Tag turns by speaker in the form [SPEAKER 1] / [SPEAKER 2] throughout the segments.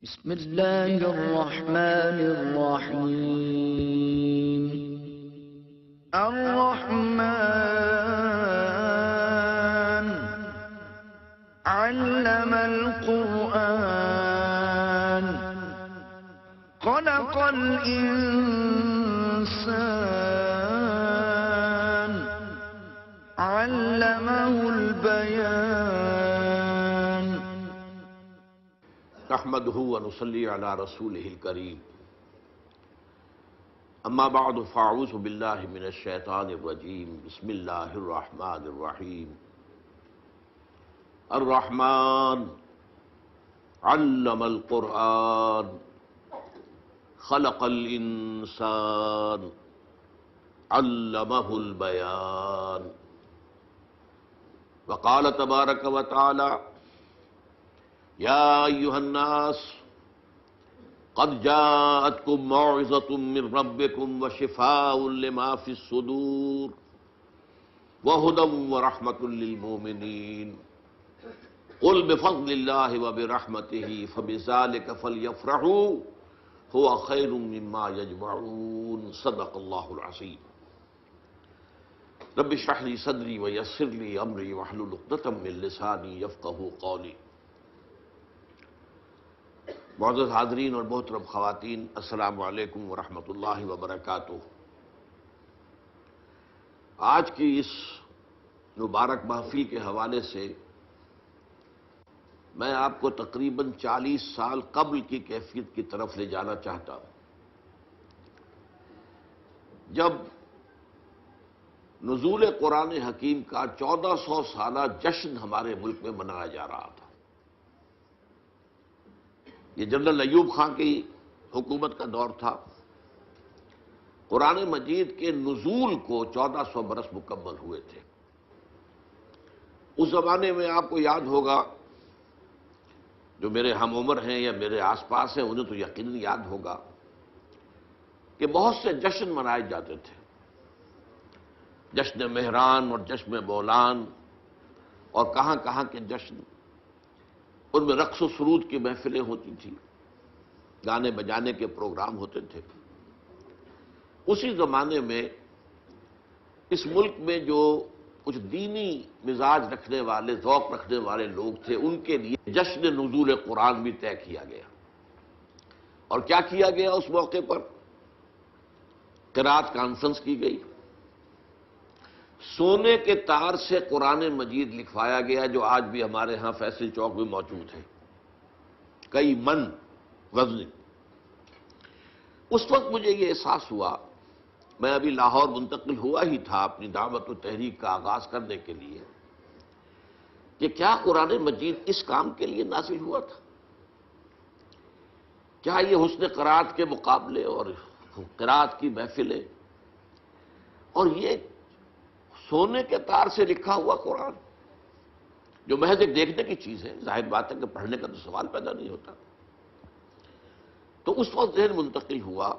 [SPEAKER 1] بسم الله الرحمن الرحيم. الرحمن علم القرآن خلق الإنسان علمه البيان.
[SPEAKER 2] نحمده ونصلي على رسوله الكريم. اما بعد فاعوذ بالله من الشیطان الرجیم. بسم اللہ الرحمن الرحیم. الرحمن علم القرآن خلق الانسان علمه البیان. وقال تبارک وتعالی یا ایھا الناس قد جاءتکم موعظۃ من ربکم وشفاء لما فی الصدور وہدی ورحمۃ للمؤمنین. قل بفضل اللہ وبرحمتہ فبذلک فلیفرحوا هو خیر مما یجمعون. صدق اللہ العظیم. رب اشرح لی صدری ویسر لی امری واحلل عقدۃ من لسانی یفقہوا قولی. معزز حاضرین اور محترم خواتین، السلام علیکم ورحمۃ اللہ وبرکاتہ. آج کی اس مبارک محفل کے حوالے سے میں آپ کو تقریباً 40 سال قبل کی کیفیت کی طرف لے جانا چاہتا ہوں، جب نزول قرآن حکیم کا 1400 سالہ جشن ہمارے ملک میں منایا جا رہا تھا. یہ جنرل ایوب خان کی حکومت کا دور تھا. قرآن مجید کے نزول کو 1400 برس مکمل ہوئے تھے. اس زمانے میں آپ کو یاد ہوگا، جو میرے ہم عمر ہیں یا میرے آس پاس ہیں انہیں تو یقیناً یاد ہوگا کہ بہت سے جشن منائے جاتے تھے. جشن مہران اور جشن بولان اور کہاں کہاں کے جشن. ان میں رقص و سرود کی محفلیں ہوتی تھیں، گانے بجانے کے پروگرام ہوتے تھے. اسی زمانے میں اس ملک میں جو کچھ دینی مزاج رکھنے والے، ذوق رکھنے والے لوگ تھے، ان کے لیے جشن نزول قرآن بھی طے کیا گیا. اور کیا کیا گیا اس موقع پر؟ قرات کانفرنس کی گئی. سونے کے تار سے قرآن مجید لکھوایا گیا، جو آج بھی ہمارے ہاں فیصل چوک میں موجود ہے. کئی من وزن. اس وقت مجھے یہ احساس ہوا، میں ابھی لاہور منتقل ہوا ہی تھا اپنی دعوت و تحریک کا آغاز کرنے کے لیے، کہ کیا قرآن مجید اس کام کے لیے نازل ہوا تھا؟ کیا یہ حسن قرات کے مقابلے اور قرات کی محفلیں اور یہ سونے کے تار سے لکھا ہوا قرآن، جو محض ایک دیکھنے کی چیز ہے، ظاہر بات ہے کہ پڑھنے کا تو سوال پیدا نہیں ہوتا. تو اس وقت ذہن منتقل ہوا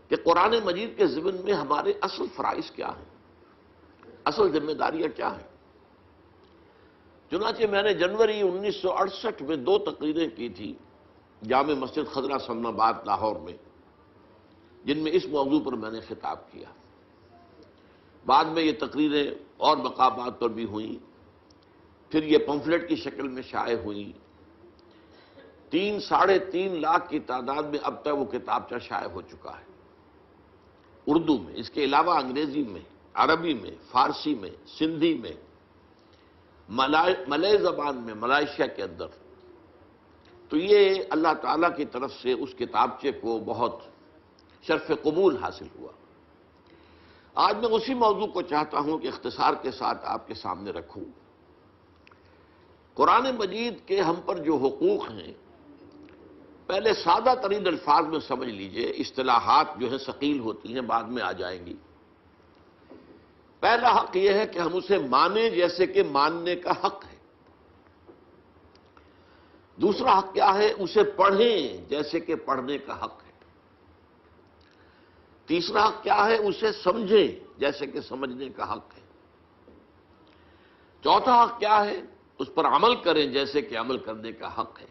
[SPEAKER 2] کہ قرآن مجید کے ضمن میں ہمارے اصل فرائض کیا ہیں، اصل ذمہ داریاں کیا ہیں. چنانچہ میں نے جنوری 1968 میں 2 تقریریں کی تھی جامع مسجد خضرہ سلم آباد لاہور میں، جن میں اس موضوع پر میں نے خطاب کیا. بعد میں یہ تقریریں اور مقامات پر بھی ہوئیں، پھر یہ پمفلٹ کی شکل میں شائع ہوئیں. 3-3.5 لاکھ کی تعداد میں اب تک وہ کتابچہ شائع ہو چکا ہے، اردو میں، اس کے علاوہ انگریزی میں، عربی میں، فارسی میں، سندھی میں، ملئی زبان میں، ملائیشیا کے اندر. تو یہ اللہ تعالیٰ کی طرف سے اس کتابچے کو بہت شرف قبول حاصل ہوا. آج میں اسی موضوع کو چاہتا ہوں کہ اختصار کے ساتھ آپ کے سامنے رکھوں. قرآن مجید کے ہم پر جو حقوق ہیں، پہلے سادہ ترین الفاظ میں سمجھ لیجئے. اصطلاحات جو ہیں ثقیل ہوتی ہیں، بعد میں آ جائیں گی. پہلا حق یہ ہے کہ ہم اسے مانیں جیسے کہ ماننے کا حق ہے. دوسرا حق کیا ہے؟ اسے پڑھیں جیسے کہ پڑھنے کا حق ہے. تیسرا حق کیا ہے؟ اسے سمجھیں جیسے کہ سمجھنے کا حق ہے. چوتھا حق کیا ہے؟ اس پر عمل کریں جیسے کہ عمل کرنے کا حق ہے.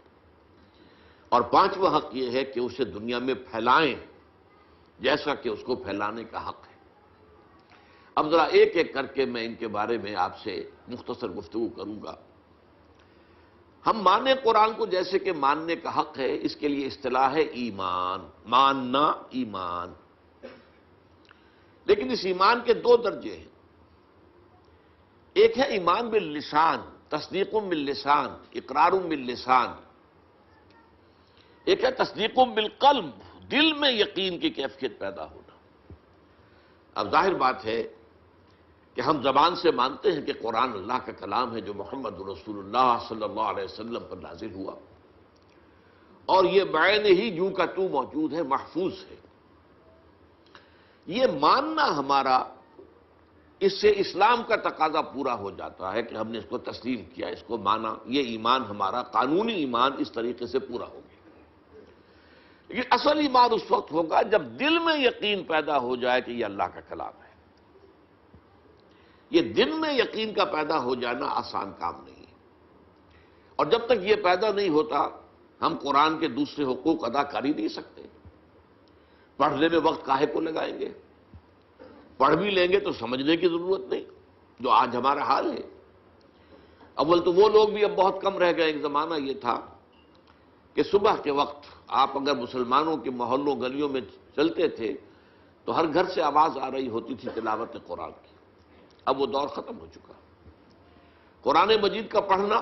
[SPEAKER 2] اور پانچواں حق یہ ہے کہ اسے دنیا میں پھیلائیں جیسا کہ اس کو پھیلانے کا حق ہے۔ اب ذرا ایک ایک کر کے میں ان کے بارے میں آپ سے مختصر گفتگو کروں گا۔ ہم مانیں قرآن کو جیسے کہ ماننے کا حق ہے، اس کے لیے اصطلاح ہے ایمان، ماننا ایمان۔ لیکن اس ایمان کے دو درجے ہیں، ایک ہے ایمان باللسان، تصدیق باللسان، اقرار باللسان، ایک ہے تصدیق بالقلب، دل میں یقین کی کیفیت پیدا ہونا۔ اب ظاہر بات ہے کہ ہم زبان سے مانتے ہیں کہ قرآن اللہ کا کلام ہے جو محمد رسول اللہ صلی اللہ علیہ وسلم پر نازل ہوا، اور یہ بعین ہی جو کا تو موجود ہے، محفوظ ہے۔ یہ ماننا ہمارا، اس سے اسلام کا تقاضا پورا ہو جاتا ہے کہ ہم نے اس کو تسلیم کیا، اس کو مانا، یہ ایمان ہمارا قانونی ایمان اس طریقے سے پورا ہو گیا۔ لیکن اصل ایمان اس وقت ہوگا جب دل میں یقین پیدا ہو جائے کہ یہ اللہ کا کلام ہے۔ یہ دل میں یقین کا پیدا ہو جانا آسان کام نہیں ہے، اور جب تک یہ پیدا نہیں ہوتا ہم قرآن کے دوسرے حقوق ادا کر ہی نہیں سکتے۔ پڑھنے میں وقت کاہے کو لگائیں گے؟ پڑھ بھی لیں گے تو سمجھنے کی ضرورت نہیں، جو آج ہمارا حال ہے۔ اول تو وہ لوگ بھی اب بہت کم رہ گئے۔ ایک زمانہ یہ تھا کہ صبح کے وقت آپ اگر مسلمانوں کے محلوں گلیوں میں چلتے تھے تو ہر گھر سے آواز آ رہی ہوتی تھی تلاوت قرآن کی۔ اب وہ دور ختم ہو چکا۔ قرآن مجید کا پڑھنا،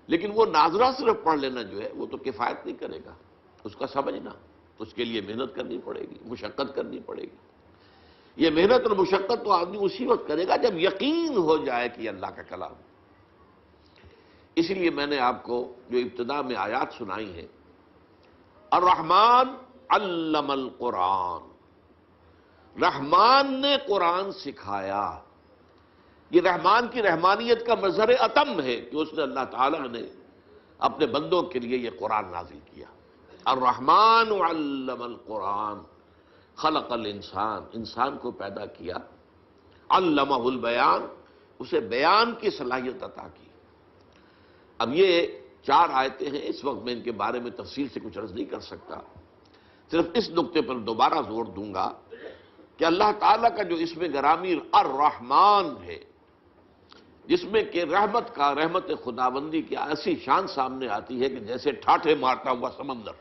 [SPEAKER 2] لیکن وہ ناظرہ صرف پڑھ لینا جو ہے وہ تو کفایت نہیں کرے گا، اس کا سمجھنا، اس کے لیے محنت کرنی پڑے گی، مشقت کرنی پڑے گی۔ یہ محنت اور مشقت تو آدمی اسی وقت کرے گا جب یقین ہو جائے کہ یہ اللہ کا کلام ہے۔ اس لیے میں نے آپ کو جو ابتدا میں آیات سنائی ہیں، الرحمن علم القرآن، رحمان نے قرآن سکھایا۔ یہ رحمان کی رحمانیت کا مظہر اتم ہے کہ اس نے اللہ تعالیٰ نے اپنے بندوں کے لیے یہ قرآن نازل کیا۔ الرحمن علم القرآن، خلق الانسان، انسان کو پیدا کیا، علمہ البیان، اسے بیان کی صلاحیت عطا کی۔ اب یہ 4 آیتیں ہیں، اس وقت میں ان کے بارے میں تفصیل سے کچھ عرض نہیں کر سکتا، صرف اس نقطے پر دوبارہ زور دوں گا کہ اللہ تعالیٰ کا جو اسم گرامی الرحمن ہے، جس میں کہ رحمت خداوندی کی ایسی شان سامنے آتی ہے کہ جیسے ٹھاٹھے مارتا ہوا سمندر،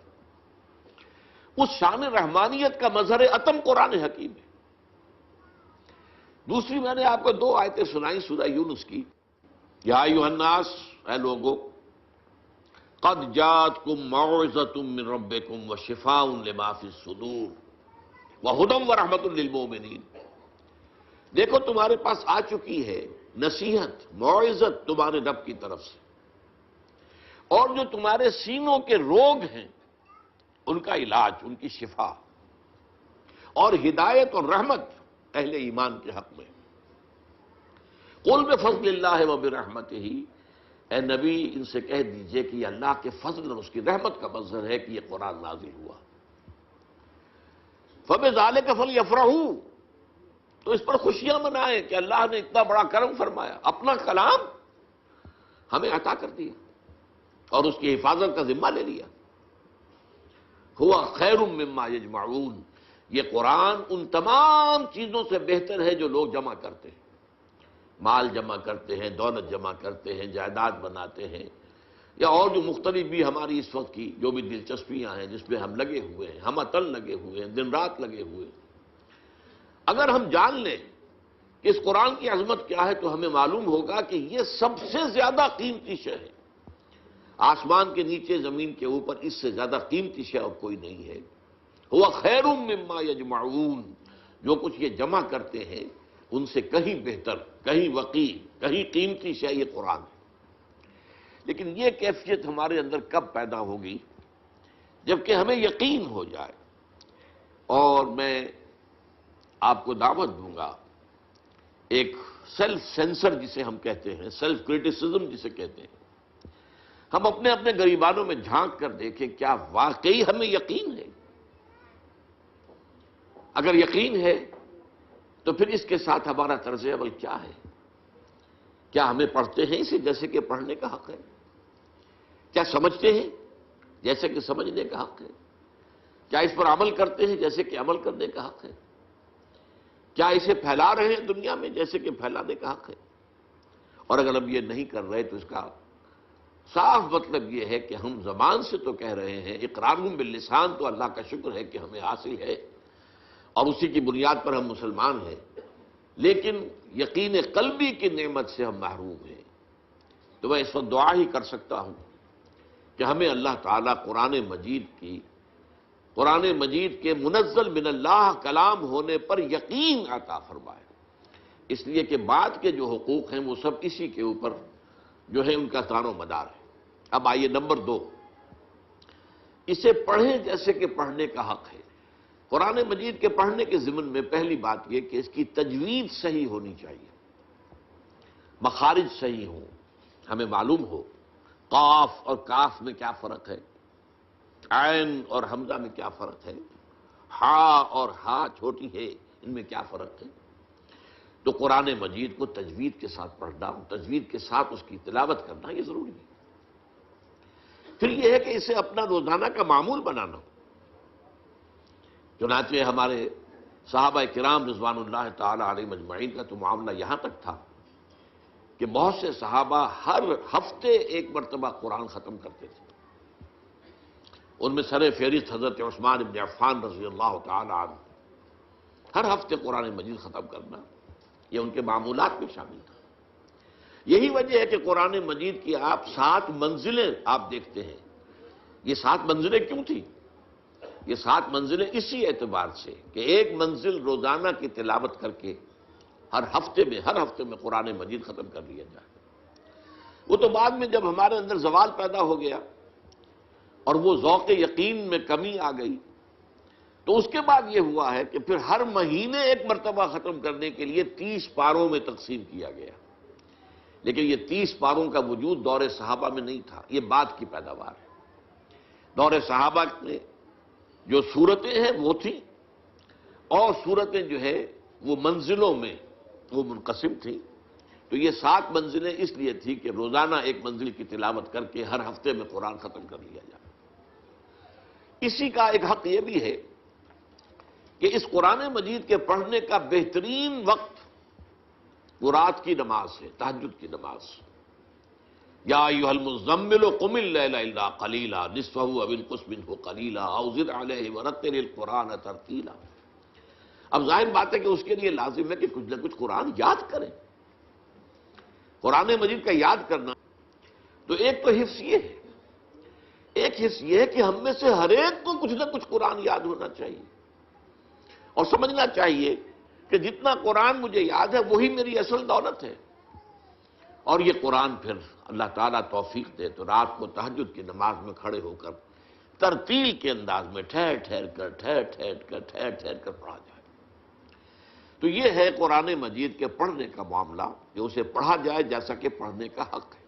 [SPEAKER 2] اس شان رحمانیت کا مظہر اتم قرآن حکیم ہے۔ دوسری میں نے آپ کو 2 آیتیں سنائیں سورہ یونس کی، یا ایھا الناس، اے لوگو، قد جاءتکم موعظۃ من ربکم وشفاء لما فی الصدور وہدی ورحمۃ للمؤمنین۔ دیکھو تمہارے پاس آ چکی ہے نصیحت، موعظت تمہارے رب کی طرف سے، اور جو تمہارے سینوں کے روگ ہیں ان کا علاج، ان کی شفا، اور ہدایت اور رحمت اہل ایمان کے حق میں۔ قل بفضل اللہ وبرحمتہ، اے نبی ان سے کہہ دیجئے کہ یہ اللہ کے فضل اور اس کی رحمت کا مظہر ہے کہ یہ قرآن نازل ہوا۔ فبذلک فلیفرحوا، تو اس پر خوشیاں منائیں کہ اللہ نے اتنا بڑا کرم فرمایا، اپنا کلام ہمیں عطا کر دیا اور اس کی حفاظت کا ذمہ لے لیا۔ ہوا خیر مما یجمعون، یہ قرآن ان تمام چیزوں سے بہتر ہے جو لوگ جمع کرتے ہیں، مال جمع کرتے ہیں، دولت جمع کرتے ہیں، جائیداد بناتے ہیں، یا اور جو مختلف بھی ہماری اس وقت کی جو بھی دلچسپیاں ہیں جس پہ ہم لگے ہوئے ہیں، ہم عطل لگے ہوئے ہیں، دن رات لگے ہوئے ہیں۔ اگر ہم جان لیں کہ اس قرآن کی عظمت کیا ہے تو ہمیں معلوم ہوگا کہ یہ سب سے زیادہ قیمتی شے ہے۔ آسمان کے نیچے، زمین کے اوپر اس سے زیادہ قیمتی شے اور کوئی نہیں ہے۔ ہوا خیر مما یجمعون، جو کچھ یہ جمع کرتے ہیں ان سے کہیں بہتر، کہیں وقی، کہیں قیمتی شے یہ قرآن ہے۔ لیکن یہ کیفیت ہمارے اندر کب پیدا ہوگی؟ جبکہ ہمیں یقین ہو جائے۔ اور میں آپ کو دعوت دوں گا ایک سیلف سینسر جسے ہم کہتے ہیں، سیلف کرٹیسزم جسے کہتے ہیں، ہم اپنے اپنے گریبانوں میں جھانک کر دیکھیں کیا واقعی ہمیں یقین ہے؟ اگر یقین ہے تو پھر اس کے ساتھ ہمارا طرز عمل کیا ہے؟ کیا ہمیں پڑھتے ہیں اسے جیسے کہ پڑھنے کا حق ہے؟ کیا سمجھتے ہیں جیسے کہ سمجھنے کا حق ہے؟ کیا اس پر عمل کرتے ہیں جیسے کہ عمل کرنے کا حق ہے؟ کیا اسے پھیلا رہے ہیں دنیا میں جیسے کہ پھیلانے کا حق ہے؟ اور اگر ہم یہ نہیں کر رہے تو اس کا صاف مطلب یہ ہے کہ ہم زبان سے تو کہہ رہے ہیں، اقرارہم باللسان تو اللہ کا شکر ہے کہ ہمیں حاصل ہے اور اسی کی بنیاد پر ہم مسلمان ہیں، لیکن یقین قلبی کی نعمت سے ہم محروم ہیں۔ تو میں اس وقت دعا ہی کر سکتا ہوں کہ ہمیں اللہ تعالیٰ قرآن مجید کے منزل من اللہ کلام ہونے پر یقین عطا فرمائے، اس لیے کہ بعد کے جو حقوق ہیں وہ سب اسی کے اوپر جو ہے ان کا دار و مدار ہے۔ اب آئیے نمبر 2، اسے پڑھیں جیسے کہ پڑھنے کا حق ہے۔ قرآن مجید کے پڑھنے کے ضمن میں پہلی بات یہ کہ اس کی تجوید صحیح ہونی چاہیے، مخارج صحیح ہوں، ہمیں معلوم ہو قاف اور کاف میں کیا فرق ہے، عین اور حمزہ میں کیا فرق ہے، ہا اور ہا چھوٹی ہے ان میں کیا فرق ہے۔ تو قرآن مجید کو تجوید کے ساتھ پڑھنا، تجوید کے ساتھ اس کی تلاوت کرنا یہ ضروری ہے۔ پھر یہ ہے کہ اسے اپنا روزانہ کا معمول بنانا۔ چنانچہ ہمارے صحابہ کرام رضوان اللہ تعالی علیہ مجمعین کا تو معاملہ یہاں تک تھا کہ بہت سے صحابہ ہر ہفتے ایک مرتبہ قرآن ختم کرتے تھے۔ ان میں سر فہرست حضرت عثمان بن عفان رضی اللہ تعالی عنہ، ہر ہفتے قرآن مجید ختم کرنا یہ ان کے معمولات میں شامل تھا۔ یہی وجہ ہے کہ قرآن مجید کی آپ 7 منزلیں آپ دیکھتے ہیں۔ یہ 7 منزلیں کیوں تھی؟ یہ 7 منزلیں اسی اعتبار سے کہ ایک منزل روزانہ کی تلاوت کر کے ہر ہفتے میں قرآن مجید ختم کر لیا جائے۔ وہ تو بعد میں جب ہمارے اندر زوال پیدا ہو گیا اور وہ ذوق یقین میں کمی آ گئی تو اس کے بعد یہ ہوا ہے کہ پھر ہر مہینے ایک مرتبہ ختم کرنے کے لیے 30 پاروں میں تقسیم کیا گیا، لیکن یہ 30 پاروں کا وجود دور صحابہ میں نہیں تھا، یہ بعد کی پیداوار ہے۔ دور صحابہ میں جو صورتیں ہیں وہ تھیں، اور صورتیں جو ہے وہ منزلوں میں وہ منقسم تھیں۔ تو یہ 7 منزلیں اس لیے تھی کہ روزانہ ایک منزل کی تلاوت کر کے ہر ہفتے میں قرآن ختم کر لیا جائے۔ اسی کا ایک حق یہ بھی ہے کہ اس قرآن مجید کے پڑھنے کا بہترین وقت وہ رات کی نماز ہے، تہجد کی نماز۔ یا ایھا المزمل قم اللیل الا قلیلا نصفہ او انقص منہ قلیلا او زد علیہ ورتل القرآن ترتیلا۔ اب ظاہر بات ہے کہ اس کے لیے لازم ہے کہ کچھ نہ کچھ قرآن یاد کریں۔ قرآن مجید کا یاد کرنا تو ایک تو حفظ یہ ہے، ایک حص یہ ہے کہ ہم میں سے ہر ایک کو کچھ نہ کچھ قرآن یاد ہونا چاہیے اور سمجھنا چاہیے کہ جتنا قرآن مجھے یاد ہے وہی میری اصل دولت ہے۔ اور یہ قرآن پھر اللہ تعالیٰ توفیق دے تو رات کو تہجد کی نماز میں کھڑے ہو کر ترتیل کے انداز میں ٹھہر ٹھہر کر پڑھا جائے۔ تو یہ ہے قرآن مجید کے پڑھنے کا معاملہ کہ اسے پڑھا جائے جیسا کہ پڑھنے کا حق ہے۔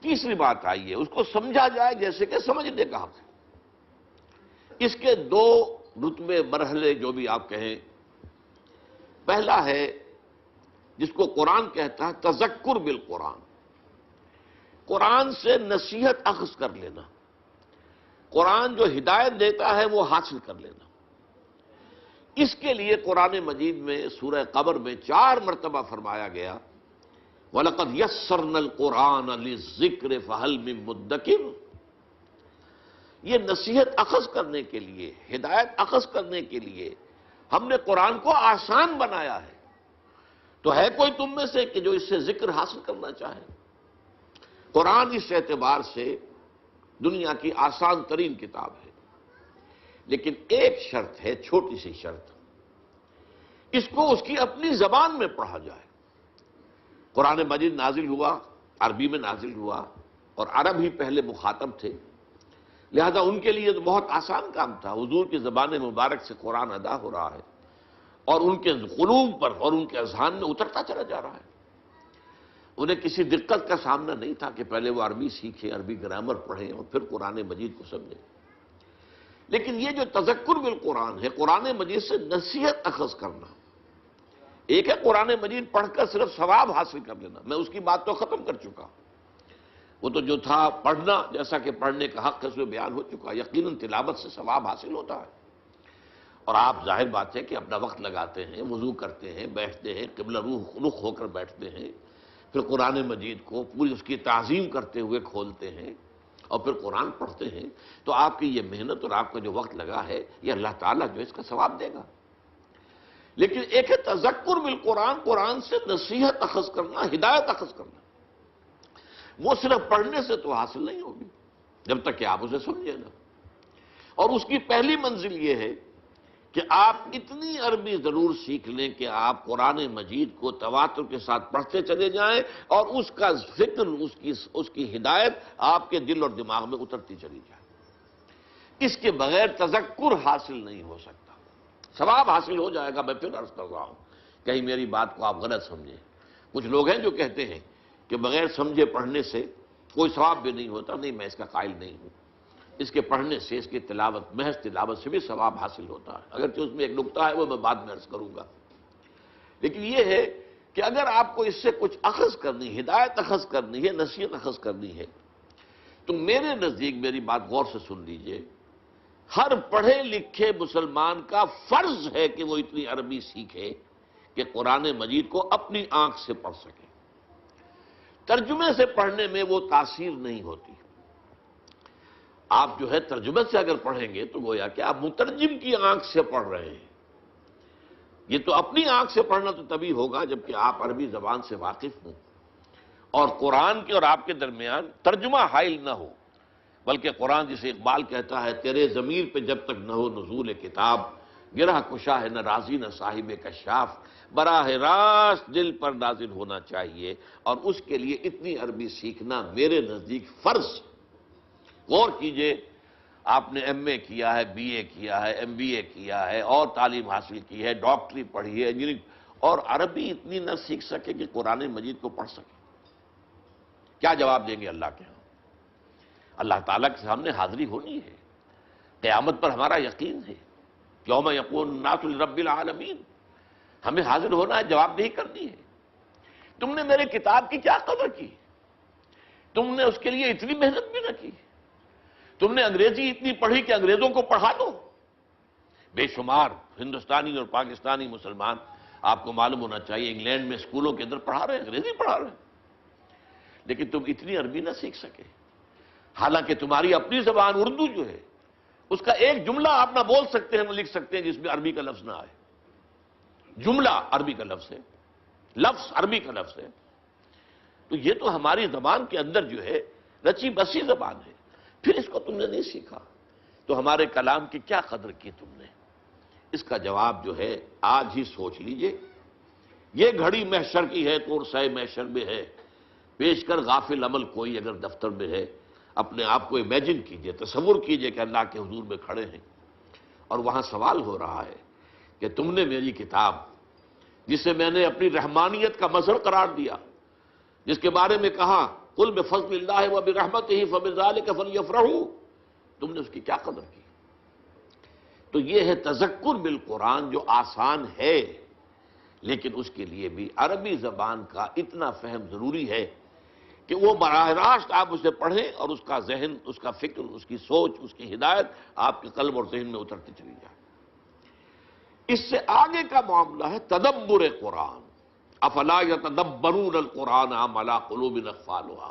[SPEAKER 2] تیسری بات آئی ہے اس کو سمجھا جائے جیسے کہ سمجھنے کا حق ہے۔ اس کے 2 رتبے مرحلے جو بھی آپ کہیں، پہلا ہے جس کو قرآن کہتا ہے تذکر بالقرآن، قرآن سے نصیحت اخذ کر لینا، قرآن جو ہدایت دیتا ہے وہ حاصل کر لینا۔ اس کے لیے قرآن مجید میں سورہ قمر میں 4 مرتبہ فرمایا گیا وَلَقَدْ يَسَّرْنَا الْقُرْآنَ لِلذِّكْرِ فَهَلْ مِن مُدَّكِرٍ۔ یہ نصیحت اخذ کرنے کے لیے، ہدایت اخذ کرنے کے لیے ہم نے قرآن کو آسان بنایا ہے، تو ہے کوئی تم میں سے کہ جو اس سے ذکر حاصل کرنا چاہے؟ قرآن اس اعتبار سے دنیا کی آسان ترین کتاب ہے، لیکن ایک شرط ہے، چھوٹی سی شرط، اس کو اس کی اپنی زبان میں پڑھا جائے۔ قرآن مجید نازل ہوا، عربی میں نازل ہوا، اور عرب ہی پہلے مخاطب تھے، لہذا ان کے لیے تو بہت آسان کام تھا۔ حضور کی زبان مبارک سے قرآن ادا ہو رہا ہے اور ان کے قلوب پر اور ان کے اذہان میں اترتا چلا جا رہا ہے۔ انہیں کسی دقت کا سامنا نہیں تھا کہ پہلے وہ عربی سیکھیں، عربی گرامر پڑھیں اور پھر قرآن مجید کو سمجھیں۔ لیکن یہ جو تذکر بالقرآن ہے، قرآن مجید سے نصیحت اخذ کرنا، ایک ہے قرآن مجید پڑھ کر صرف ثواب حاصل کر لینا، میں اس کی بات تو ختم کر چکا۔ وہ تو جو تھا پڑھنا، جیسا کہ پڑھنے کا حق اس میں بیان ہو چکا، یقیناً تلاوت سے ثواب حاصل ہوتا ہے۔ اور آپ ظاہر بات ہے کہ اپنا وقت لگاتے ہیں، وضو کرتے ہیں، بیٹھتے ہیں، قبلہ رخ ہو کر بیٹھتے ہیں، پھر قرآن مجید کو پوری اس کی تعظیم کرتے ہوئے کھولتے ہیں اور پھر قرآن پڑھتے ہیں، تو آپ کی یہ محنت اور آپ کا جو وقت لگا ہے یہ اللہ تعالیٰ جو اس کا ثواب دے گا۔ لیکن ایک ہے تذکر بالقرآن، قرآن سے نصیحت اخذ کرنا، ہدایت اخذ کرنا، وہ صرف پڑھنے سے تو حاصل نہیں ہوگی جب تک کہ آپ اسے سمجھیں نا۔ اور اس کی پہلی منزل یہ ہے کہ آپ اتنی عربی ضرور سیکھ لیں کہ آپ قرآن مجید کو تواتر کے ساتھ پڑھتے چلے جائیں اور اس کا فکر، اس کی ہدایت آپ کے دل اور دماغ میں اترتی چلی جائے۔ اس کے بغیر تذکر حاصل نہیں ہو سکتا۔ ثواب حاصل ہو جائے گا، میں پھر عرض کر رہا ہوں، کہیں میری بات کو آپ غلط سمجھیں۔ کچھ لوگ ہیں جو کہتے ہیں کہ بغیر سمجھے پڑھنے سے کوئی ثواب بھی نہیں ہوتا، نہیں، میں اس کا قائل نہیں ہوں۔ اس کے پڑھنے سے، اس کی تلاوت، محض تلاوت سے بھی ثواب حاصل ہوتا ہے، اگرچہ اس میں ایک نکتہ ہے وہ میں بعد میں عرض کروں گا۔ لیکن یہ ہے کہ اگر آپ کو اس سے کچھ اخذ کرنی، ہدایت اخذ کرنی ہے، نصیحت اخذ کرنی ہے، تو میرے نزدیک میری بات غور سے سن لیجئے، ہر پڑھے لکھے مسلمان کا فرض ہے کہ وہ اتنی عربی سیکھے کہ قرآن مجید کو اپنی آنکھ سے پڑھ سکے۔ ترجمے سے پڑھنے میں وہ تاثیر نہیں ہوتی۔ آپ جو ہے ترجمے سے اگر پڑھیں گے تو گویا کہ آپ مترجم کی آنکھ سے پڑھ رہے ہیں۔ یہ تو اپنی آنکھ سے پڑھنا تو تبھی ہوگا جبکہ آپ عربی زبان سے واقف ہوں اور قرآن کے اور آپ کے درمیان ترجمہ حائل نہ ہو، بلکہ قرآن جسے اقبال کہتا ہے، تیرے ضمیر پہ جب تک نہ ہو نزول کتاب، گرہ کشا ہے نہ رازی نہ صاحب کشاف، براہ راست دل پر نازل ہونا چاہیے، اور اس کے لیے اتنی عربی سیکھنا میرے نزدیک فرض۔ غور کیجئے، آپ نے ایم اے کیا ہے، بی اے کیا ہے، ایم بی اے کیا ہے اور تعلیم حاصل کی ہے، ڈاکٹری پڑھی ہے، انجینئرنگ، اور عربی اتنی نہ سیکھ سکے کہ قرآن مجید کو پڑھ سکے، کیا جواب دیں گے اللہ کے ہاں؟ اللہ تعالیٰ کے سامنے حاضری ہونی ہے، قیامت پر ہمارا یقین ہے، یوم یقوم الناس لرب العالمین، ہمیں حاضر ہونا ہے، جواب دہی کرنی ہے۔ تم نے میرے کتاب کی کیا قدر کی؟ تم نے اس کے لیے اتنی محنت بھی نہ کی۔ تم نے انگریزی اتنی پڑھی کہ انگریزوں کو پڑھا دو۔ بے شمار ہندوستانی اور پاکستانی مسلمان، آپ کو معلوم ہونا چاہیے، انگلینڈ میں اسکولوں کے اندر پڑھا رہے ہیں، انگریزی پڑھا رہے ہیں، لیکن تم اتنی عربی نہ سیکھ سکے، حالانکہ تمہاری اپنی زبان اردو جو ہے اس کا ایک جملہ آپ نہ بول سکتے ہیں، نہ لکھ سکتے ہیں جس میں عربی کا لفظ نہ آئے۔ جملہ عربی کا لفظ ہے، لفظ عربی کا لفظ ہے، تو یہ تو ہماری زبان کے اندر جو ہے رچی بسی زبان ہے، پھر اس کو تم نے نہیں سیکھا تو ہمارے کلام کی کیا قدر کی تم نے؟ اس کا جواب جو ہے آج ہی سوچ لیجئے۔ یہ گھڑی محشر کی ہے، تو سائے محشر میں ہے، پیش کر غافل عمل کوئی اگر دفتر میں ہے۔ اپنے آپ کو امیجن کیجئے، تصور کیجئے کہ اللہ کے حضور میں کھڑے ہیں اور وہاں سوال ہو رہا ہے کہ تم نے میری کتاب، جسے میں نے اپنی رحمانیت کا مظہر قرار دیا، جس کے بارے میں کہا قل بفضل اللہ وبرحمتہ فبذلک فلیفرحوا، تم نے اس کی کیا قدر کی؟ تو یہ ہے تذکر بالقرآن، جو آسان ہے، لیکن اس کے لیے بھی عربی زبان کا اتنا فہم ضروری ہے کہ وہ براہ راست آپ اسے پڑھیں اور اس کا ذہن، اس کا فکر، اس کی سوچ، اس کی ہدایت آپ کے قلب اور ذہن میں اترتی چلی جائے۔ اس سے آگے کا معاملہ ہے تدبر قرآن، افلا یتدبرون القرآن ام علی قلوب اقفالها،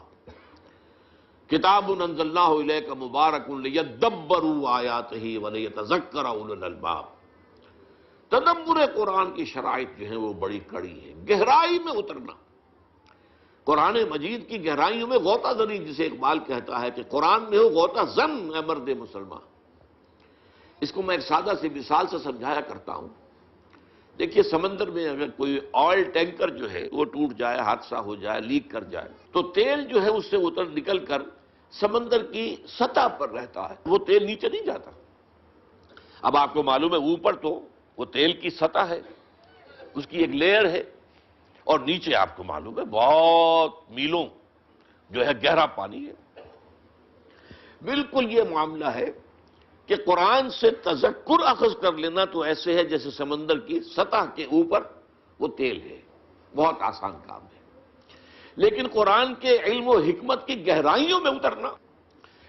[SPEAKER 2] کتاب انزلناہ الیک مبارک لیدبروا آیاتہ ولیتذکر اولو الالباب۔ تدبر قرآن کی شرائط جو ہیں وہ بڑی کڑی ہے، گہرائی میں اترنا، قرآن مجید کی گہرائیوں میں غوطہ زنی، جسے اقبال کہتا ہے کہ قرآن میں ہو غوطہ زن اے مرد مسلمان۔ اس کو میں ایک سادہ سی مثال سے سمجھایا کرتا ہوں۔ دیکھیے، سمندر میں اگر کوئی آئل ٹینکر جو ہے وہ ٹوٹ جائے، حادثہ ہو جائے، لیک کر جائے، تو تیل جو ہے اس سے نکل کر سمندر کی سطح پر رہتا ہے، وہ تیل نیچے نہیں جاتا۔ اب آپ کو معلوم ہے اوپر تو وہ تیل کی سطح ہے، اس کی ایک لیئر ہے، اور نیچے آپ کو معلوم ہے بہت میلوں جو ہے گہرا پانی ہے۔ بالکل یہ معاملہ ہے کہ قرآن سے تذکر اخذ کر لینا تو ایسے ہے جیسے سمندر کی سطح کے اوپر وہ تیل ہے، بہت آسان کام ہے۔ لیکن قرآن کے علم و حکمت کی گہرائیوں میں اترنا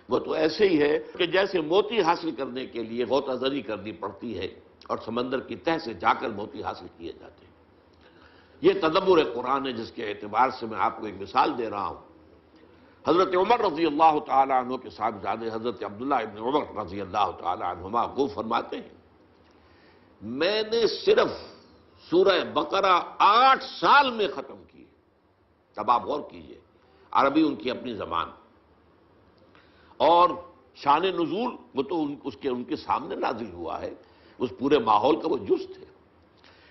[SPEAKER 2] وہ تو ایسے ہی ہے کہ جیسے موتی حاصل کرنے کے لیے غوطہ زنی کرنی پڑتی ہے اور سمندر کی تہہ سے جا کر موتی حاصل کیے جاتے ہیں۔ یہ تدبر قرآن ہے جس کے اعتبار سے میں آپ کو ایک مثال دے رہا ہوں۔ حضرت عمر رضی اللہ تعالیٰ عنہ کے صاحبزادے حضرت عبداللہ ابن عمر رضی اللہ تعالیٰ عنہما وہ فرماتے ہیں میں نے صرف سورہ بقرہ 8 سال میں ختم کی۔ اب آپ غور کیجئے، عربی ان کی اپنی زبان اور شان نزول وہ تو ان کے سامنے نازل ہوا ہے، اس پورے ماحول کا وہ جز تھے۔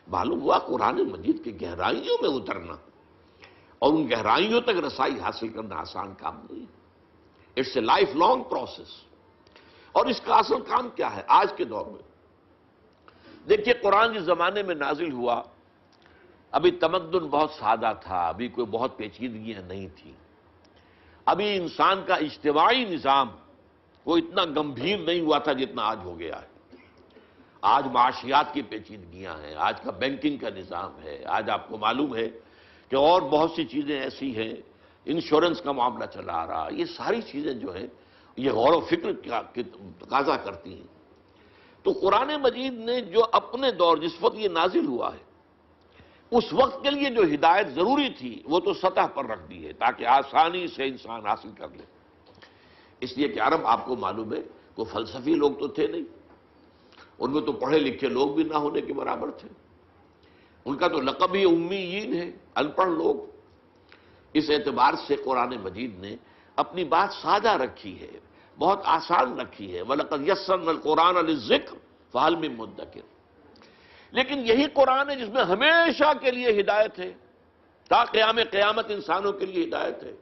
[SPEAKER 2] معلوم ہوا قرآن مجید کی گہرائیوں میں اترنا اور ان گہرائیوں تک رسائی حاصل کرنا آسان کام نہیں، it's a life long process. اور اس کا اصل کام کیا ہے آج کے دور میں؟ دیکھیے قرآن جس زمانے میں نازل ہوا ابھی تمدن بہت سادہ تھا، ابھی کوئی بہت پیچیدگیاں نہیں تھیں، ابھی انسان کا اجتماعی نظام وہ اتنا گمبھیر نہیں ہوا تھا جتنا آج ہو گیا ہے۔ آج معاشیات کی پیچیدگیاں ہیں، آج کا بینکنگ کا نظام ہے، آج آپ کو معلوم ہے کہ اور بہت سی چیزیں ایسی ہیں، انشورنس کا معاملہ چلا آ رہا، یہ ساری چیزیں جو ہیں یہ غور و فکر کی تقاضا کرتی ہیں۔ تو قرآن مجید نے جو اپنے دور جس وقت یہ نازل ہوا ہے اس وقت کے لیے جو ہدایت ضروری تھی وہ تو سطح پر رکھ دی ہے تاکہ آسانی سے انسان حاصل کر لے۔ اس لیے کہ عرب آپ کو معلوم ہے کوئی فلسفی لوگ تو تھے نہیں، ان میں تو پڑھے لکھے لوگ بھی نہ ہونے کے برابر تھے، ان کا تو لقب ہی امیین ہے، ان پڑھ لوگ۔ اس اعتبار سے قرآن مجید نے اپنی بات سادہ رکھی ہے، بہت آسان رکھی ہے۔ وَلَقَدْ يَسَّرْنَا الْقُرْآنَ لِلذِّكْرِ فَهَلْ مِن مُدَّكِرٍ۔ لیکن یہی قرآن ہے جس میں ہمیشہ کے لیے ہدایت ہے، تا قیامت انسانوں کے لیے ہدایت ہے۔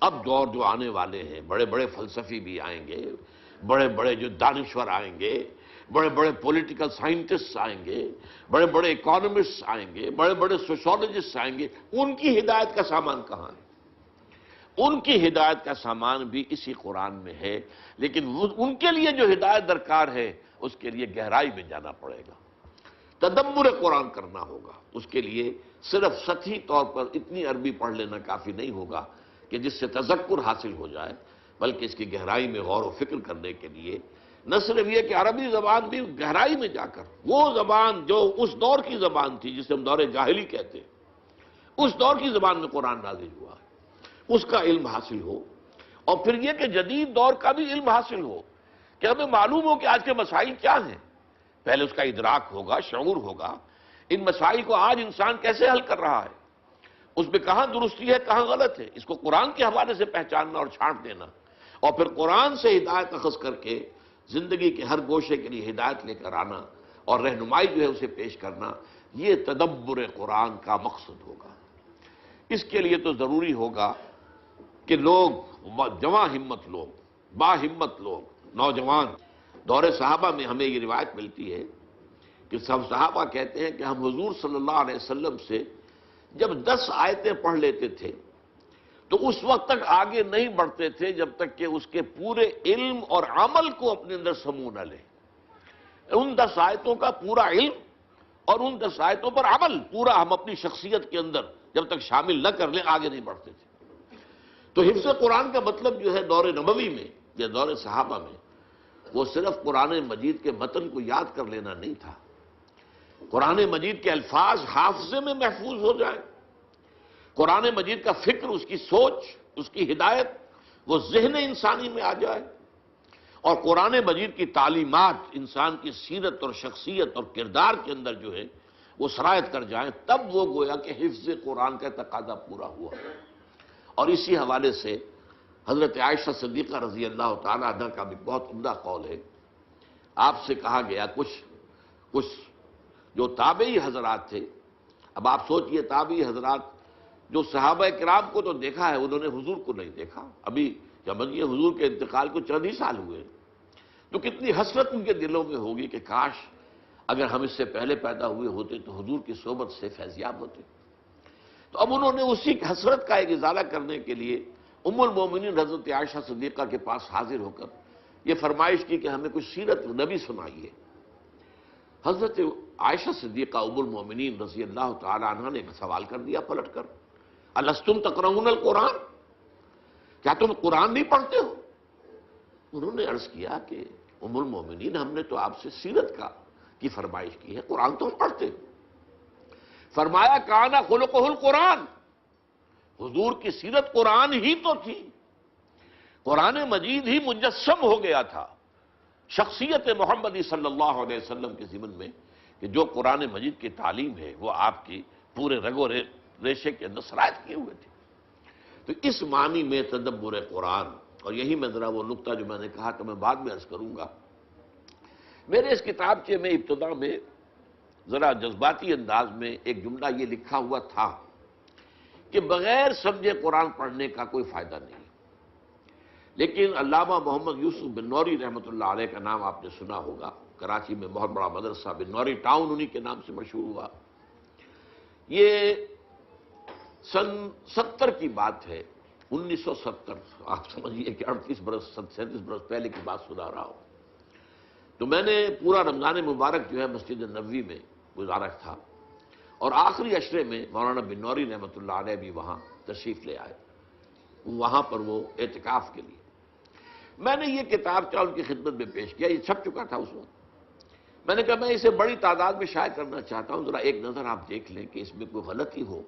[SPEAKER 2] اب دور جو آنے والے ہیں بڑے بڑے فلسفی بھی آئیں گے، بڑے بڑے جو دانشور آئیں گے، بڑے بڑے پولیٹیکل سائنٹسٹ آئیں گے، بڑے بڑے اکانومسٹ آئیں گے، بڑے بڑے سوشولوجسٹ آئیں گے، ان کی ہدایت کا سامان کہاں ہے؟ ان کی ہدایت کا سامان بھی اسی قرآن میں ہے، لیکن ان کے لیے جو ہدایت درکار ہے اس کے لیے گہرائی میں جانا پڑے گا، تدبر قرآن کرنا ہوگا۔ اس کے لیے صرف سطحی طور پر اتنی عربی پڑھ لینا کافی نہیں ہوگا کہ جس سے تذکر حاصل ہو جائے، بلکہ اس کی گہرائی میں غور و فکر کرنے کے لیے نہ صرف یہ کہ عربی زبان بھی گہرائی میں جا کر وہ زبان جو اس دور کی زبان تھی جسے ہم دور جاہلی کہتے ہیں، اس دور کی زبان میں قرآن نازل ہوا ہے، اس کا علم حاصل ہو، اور پھر یہ کہ جدید دور کا بھی علم حاصل ہو کہ ہمیں معلوم ہو کہ آج کے مسائل کیا ہیں۔ پہلے اس کا ادراک ہوگا، شعور ہوگا، ان مسائل کو آج انسان کیسے حل کر رہا ہے، اس میں کہاں درستی ہے کہاں غلط ہے، اس کو قرآن کے حوالے سے پہچاننا اور چھانٹ دینا، اور پھر قرآن سے ہدایت اخذ کر کے زندگی کے ہر گوشے کے لیے ہدایت لے کر آنا اور رہنمائی جو ہے اسے پیش کرنا، یہ تدبر قرآن کا مقصد ہوگا۔ اس کے لیے تو ضروری ہوگا کہ لوگ جواں ہمت لوگ، با ہمت لوگ، نوجوان، دور صحابہ میں ہمیں یہ روایت ملتی ہے کہ سب صحابہ کہتے ہیں کہ ہم حضور صلی اللہ علیہ وسلم سے جب 10 آیتیں پڑھ لیتے تھے تو اس وقت تک آگے نہیں بڑھتے تھے جب تک کہ اس کے پورے علم اور عمل کو اپنے اندر سمو نہ لیں۔ ان 10 آیتوں کا پورا علم اور ان 10 آیتوں پر عمل پورا ہم اپنی شخصیت کے اندر جب تک شامل نہ کر لیں آگے نہیں بڑھتے تھے۔ تو حفظ قرآن کا مطلب جو ہے دور نبوی میں یا دور صحابہ میں وہ صرف قرآن مجید کے متن کو یاد کر لینا نہیں تھا، قرآن مجید کے الفاظ حافظے میں محفوظ ہو جائیں، قرآن مجید کا فکر، اس کی سوچ، اس کی ہدایت وہ ذہن انسانی میں آ جائے، اور قرآن مجید کی تعلیمات انسان کی سیرت اور شخصیت اور کردار کے اندر جو ہے وہ سرایت کر جائیں، تب وہ گویا کہ حفظ قرآن کا تقاضا پورا ہوا۔ اور اسی حوالے سے حضرت عائشہ صدیقہ رضی اللہ تعالیٰ عنہ کا بھی بہت عمدہ قول ہے۔ آپ سے کہا گیا کچھ جو تابعی حضرات تھے، اب آپ سوچئے تابعی حضرات جو صحابہ کرام کو تو دیکھا ہے، انہوں نے حضور کو نہیں دیکھا، ابھی سمجھئے حضور کے انتقال کو چند ہی سال ہوئے، تو کتنی حسرت ان کے دلوں میں ہوگی کہ کاش اگر ہم اس سے پہلے پیدا ہوئے ہوتے تو حضور کی صحبت سے فیضیاب ہوتے۔ تو اب انہوں نے اسی حسرت کا ایک ازالہ کرنے کے لیے ام المومنین حضرت عائشہ صدیقہ کے پاس حاضر ہو کر یہ فرمائش کی کہ ہمیں کچھ سیرت نبی سنائیے۔ حضرت عائشہ صدیقہ ام المومنین رضی اللہ تعالی عنہ نے ایک سوال کر دیا پلٹ کر، الستم تقرؤون القرآن، کیا تم قرآن نہیں پڑھتے ہو؟ انہوں نے عرض کیا کہ ام المومنین، ہم نے تو آپ سے سیرت کی فرمائش کی ہے، قرآن تو ہم پڑھتے ہیں۔ فرمایا کانا خلقہ القرآن، حضور کی سیرت قرآن ہی تو تھی، قرآن مجید ہی مجسم ہو گیا تھا شخصیت محمدی صلی اللہ علیہ وسلم کے ضمن میں، کہ جو قرآن مجید کی تعلیم ہے وہ آپ کی پورے رگ و ریشے کے اندر سرایت کیے ہوئے تھے۔ تو اس معنی میں تدبر قرآن، اور یہی میں ذرا وہ نقطہ جو میں نے کہا کہ میں بعد میں عرض کروں گا، میرے اس کتابچے میں ابتدا میں ذرا جذباتی انداز میں ایک جملہ یہ لکھا ہوا تھا کہ بغیر سمجھے قرآن پڑھنے کا کوئی فائدہ نہیں، لیکن علامہ محمد یوسف بن نوری رحمۃ اللہ علیہ کا نام آپ نے سنا ہوگا، کراچی میں بہت بڑا مدرسہ بن نوری ٹاؤن انہی کے نام سے مشہور ہوا۔ یہ سن 70 کی بات ہے، 1970، آپ سمجھیے کہ 38 برس 37 برس پہلے کی بات سنا رہا ہوں۔ تو میں نے پورا رمضان مبارک جو ہے مسجد نبوی میں گزارا تھا، اور آخری عشرے میں مولانا بن نوری رحمۃ اللہ علیہ بھی وہاں تشریف لے آئے، وہاں پر وہ اعتکاف کے لیے۔ میں نے یہ کتاب ان کی خدمت میں پیش کیا، یہ چھپ چکا تھا اس وقت۔ میں نے کہا میں اسے بڑی تعداد میں شائع کرنا چاہتا ہوں، ذرا ایک نظر آپ دیکھ لیں کہ اس میں کوئی غلطی ہو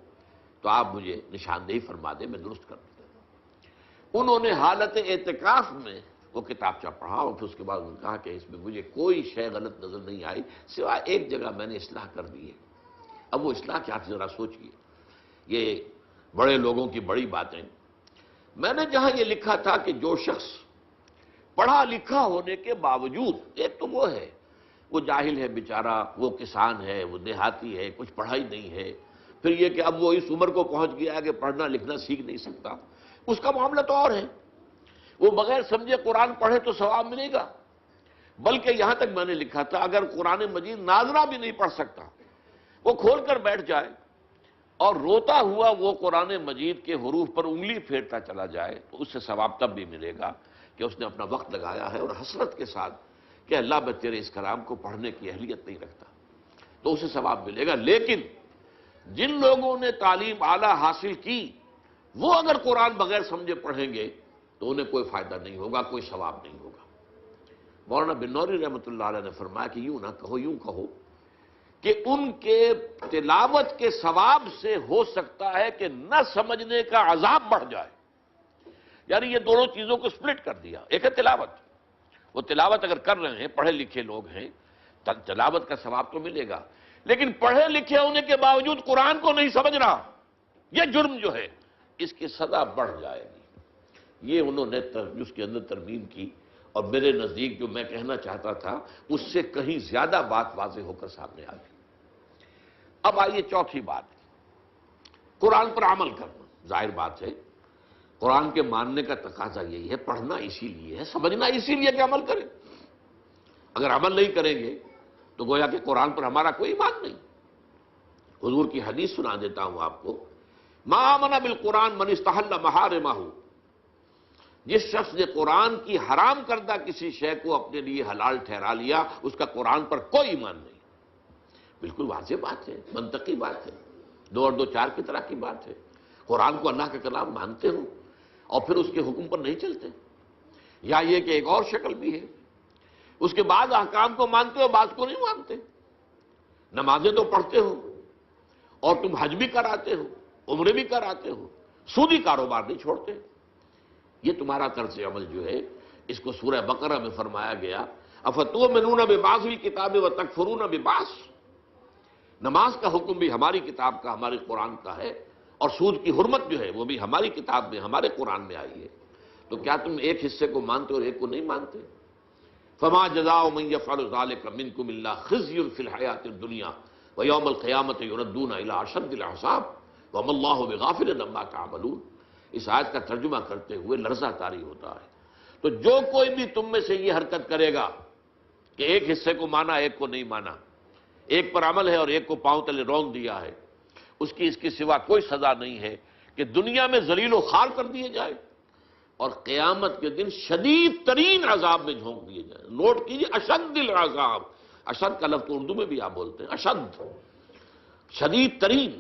[SPEAKER 2] تو آپ مجھے نشاندہی فرما دیں، میں درست کر دیتا ہوں۔ انہوں نے حالت اعتکاف میں وہ کتابچہ پڑھا، اور پھر اس کے بعد انہوں نے کہا کہ اس میں مجھے کوئی شے غلط نظر نہیں آئی، سوائے ایک جگہ میں نے اصلاح کر دی ہے۔ اب وہ اصلاح کیا تھی ذرا سوچئے، یہ بڑے لوگوں کی بڑی باتیں۔ میں نے جہاں یہ لکھا تھا کہ جو شخص پڑھا لکھا ہونے کے باوجود، ایک تو وہ ہے وہ جاہل ہے بیچارہ، وہ کسان ہے، وہ دیہاتی ہے، کچھ پڑھائی نہیں ہے، پھر یہ کہ اب وہ اس عمر کو پہنچ گیا ہے کہ پڑھنا لکھنا سیکھ نہیں سکتا، اس کا معاملہ تو اور ہے، وہ بغیر سمجھے قرآن پڑھے تو ثواب ملے گا، بلکہ یہاں تک میں نے لکھا تھا اگر قرآن مجید ناظرہ بھی نہیں پڑھ سکتا، وہ کھول کر بیٹھ جائے اور روتا ہوا وہ قرآن مجید کے حروف پر انگلی پھیرتا چلا جائے تو اس سے ثواب تب بھی ملے گا کہ اس نے اپنا وقت لگایا ہے، اور حسرت کے ساتھ کہ اللہ میں تیرے اس کلام کو پڑھنے کی اہلیت نہیں رکھتا، تو اسے ثواب ملے گا۔ لیکن جن لوگوں نے تعلیم اعلیٰ حاصل کی وہ اگر قرآن بغیر سمجھے پڑھیں گے تو انہیں کوئی فائدہ نہیں ہوگا، کوئی ثواب نہیں ہوگا۔ مولانا بن نوری رحمۃ اللہ علیہ نے فرمایا کہ یوں نہ کہو، یوں کہو کہ ان کے تلاوت کے ثواب سے ہو سکتا ہے کہ نہ سمجھنے کا عذاب بڑھ جائے، یعنی یہ دونوں چیزوں کو سپلٹ کر دیا۔ ایک ہے تلاوت، وہ تلاوت اگر کر رہے ہیں، پڑھے لکھے لوگ ہیں، تلاوت کا ثواب تو ملے گا، لیکن پڑھے لکھے ہونے کے باوجود قرآن کو نہیں سمجھ رہا، یہ جرم جو ہے اس کی سزا بڑھ جائے گی۔ یہ انہوں نے اس کے اندر ترمیم کی، اور میرے نزدیک جو میں کہنا چاہتا تھا اس سے کہیں زیادہ بات واضح ہو کر سامنے آ گئی۔ اب آئیے چوتھی بات، قرآن پر عمل کرنا۔ ظاہر بات ہے قرآن کے ماننے کا تقاضا یہی ہے، پڑھنا اسی لیے ہے، سمجھنا اسی لیے کہ عمل کریں۔ اگر عمل نہیں کریں گے تو گویا کہ قرآن پر ہمارا کوئی ایمان نہیں۔ حضور کی حدیث سنا دیتا ہوں آپ کو، ما آمن بالقرآن من استحل محارمہ، جس شخص نے قرآن کی حرام کردہ کسی شے کو اپنے لیے حلال ٹھہرا لیا، اس کا قرآن پر کوئی ایمان نہیں۔ بالکل واضح بات ہے، منطقی بات ہے، 2 اور 2 4 کی طرح کی بات ہے۔ قرآن کو اللہ کا کلام مانتے ہو اور پھر اس کے حکم پر نہیں چلتے، یا یہ کہ ایک اور شکل بھی ہے، اس کے بعد احکام کو مانتے ہو، بعض کو نہیں مانتے۔ نمازیں تو پڑھتے ہو اور تم حج بھی کراتے ہو، عمرے بھی کراتے ہو، سودی کاروبار نہیں چھوڑتے۔ یہ تمہارا طرز عمل جو ہے، اس کو سورہ بقرہ میں فرمایا گیا، افتؤمنون ببعض الکتاب وتکفرون ببعض۔ نماز کا حکم بھی ہماری کتاب کا، ہمارے قرآن کا ہے، اور سود کی حرمت جو ہے وہ بھی ہماری کتاب میں، ہمارے قرآن میں آئی ہے، تو کیا تم ایک حصے کو مانتے اور ایک کو نہیں مانتے؟ فما جزاء من يفعل ذلك منكم الا خزي في الحياة الدنيا ويوم القيامة يردون الى اشد العذاب وما الله بغافل عما تعملون۔ اس آیت کا ترجمہ کرتے ہوئے لرزہ طاری ہوتا ہے۔ تو جو کوئی بھی تم میں سے یہ حرکت کرے گا کہ ایک حصے کو مانا ایک کو نہیں مانا، ایک پر عمل ہے اور ایک کو پاؤں تلے رونگ دیا ہے، اس کی سوا کوئی سزا نہیں ہے کہ دنیا میں ذلیل و خوار کر دیے جائے اور قیامت کے دن شدید ترین عذاب میں جھونک دیے جائیں۔ نوٹ کیجئے، اشد العذاب، اشد کا لفظ اردو میں بھی آپ بولتے ہیں، اشد، شدید ترین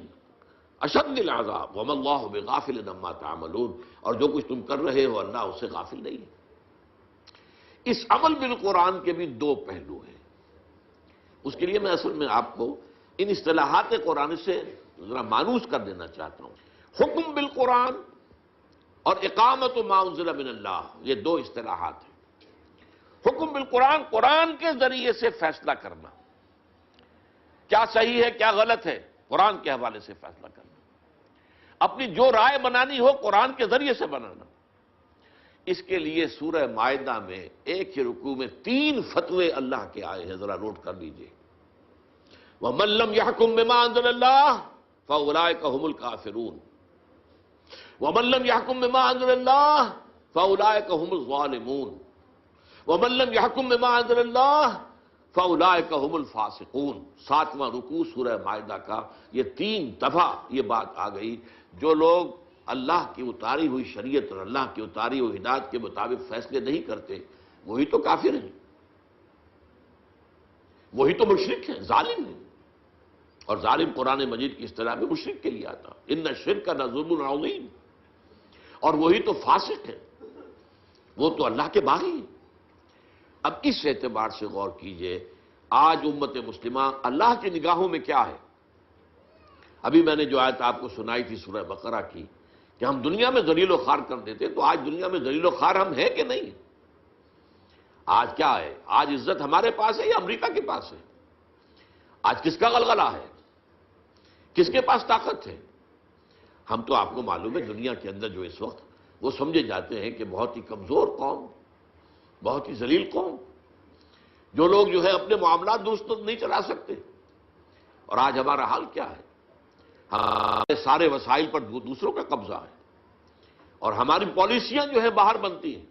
[SPEAKER 2] اشد العذاب وما اللہ بغافل عما تعملون، اور جو کچھ تم کر رہے ہو اللہ اس سے غافل نہیں ہے۔ اس عمل بالقرآن کے بھی دو پہلو ہیں۔ اس کے لیے میں اصل میں آپ کو ان اصطلاحات قرآن سے ذرا مانوس کر دینا چاہتا ہوں۔ حکم بالقرآن اور اقامت ما انزل من اللہ، یہ دو اصطلاحات ہیں۔ حکم بالقرآن، قرآن کے ذریعے سے فیصلہ کرنا، کیا صحیح ہے کیا غلط ہے، قرآن کے حوالے سے فیصلہ کرنا۔ اپنی جو رائے بنانی ہو قرآن کے ذریعے سے بنانا۔ اس کے لیے سورہ مائدہ میں ایک ہی رکوع میں 3 فتوے اللہ کے آئے ہیں، ذرا نوٹ کر لیجئے۔ وَمَن لَّمْ يَحْكُم بِمَا أَنزَلَ اللَّهُ فَأُولَٰئِكَ هُمُ الْكَافِرُونَ وَمَن لَّمْ يَحْكُم بِمَا أَنزَلَ اللَّهُ فَأُولَٰئِكَ هُمُ الظَّالِمُونَ وَمَن لَّمْ يَحْكُم بِمَا أَنزَلَ اللَّهُ فَأُولَٰئِكَ هُمُ الْفَاسِقُونَ۔ 7واں رکوع سورہ مائدہ کا یہ 3 دفعہ یہ بات آ گئی، جو لوگ اللہ کی اتاری ہوئی شریعت اور اللہ کی اتاری ہوئی ہدایت کے مطابق فیصلے نہیں کرتے وہی تو کافر ہیں، وہی تو مشرک ہیں، ظالم ہیں۔ اور ظالم قرآن مجید کی اصطلاح میں مشرک کے لیے آتا، ان الشرک لظلم عظیم، اور وہی تو فاسق ہیں، وہ تو اللہ کے باغی ہیں۔ اب اس اعتبار سے غور کیجئے، آج امت مسلمہ اللہ کی نگاہوں میں کیا ہے؟ ابھی میں نے جو آیت آپ کو سنائی تھی سورہ بقرہ کی کہ ہم دنیا میں ذلیل و خوار کر دیتے، تو آج دنیا میں ذلیل و خوار ہم ہیں کہ نہیں؟ آج کیا ہے؟ آج عزت ہمارے پاس ہے یا امریکہ کے پاس ہے؟ آج کس کا غلغلہ ہے؟ کس کے پاس طاقت ہے؟ ہم تو آپ کو معلوم ہے دنیا کے اندر جو اس وقت وہ سمجھے جاتے ہیں کہ بہت ہی کمزور قوم، بہت ہی ذلیل قوم، جو لوگ جو ہے اپنے معاملات درست نہیں چلا سکتے۔ اور آج ہمارا حال کیا ہے؟ ہمارے سارے وسائل پر دوسروں کا قبضہ ہے، اور ہماری پالیسیاں جو ہے باہر بنتی ہیں،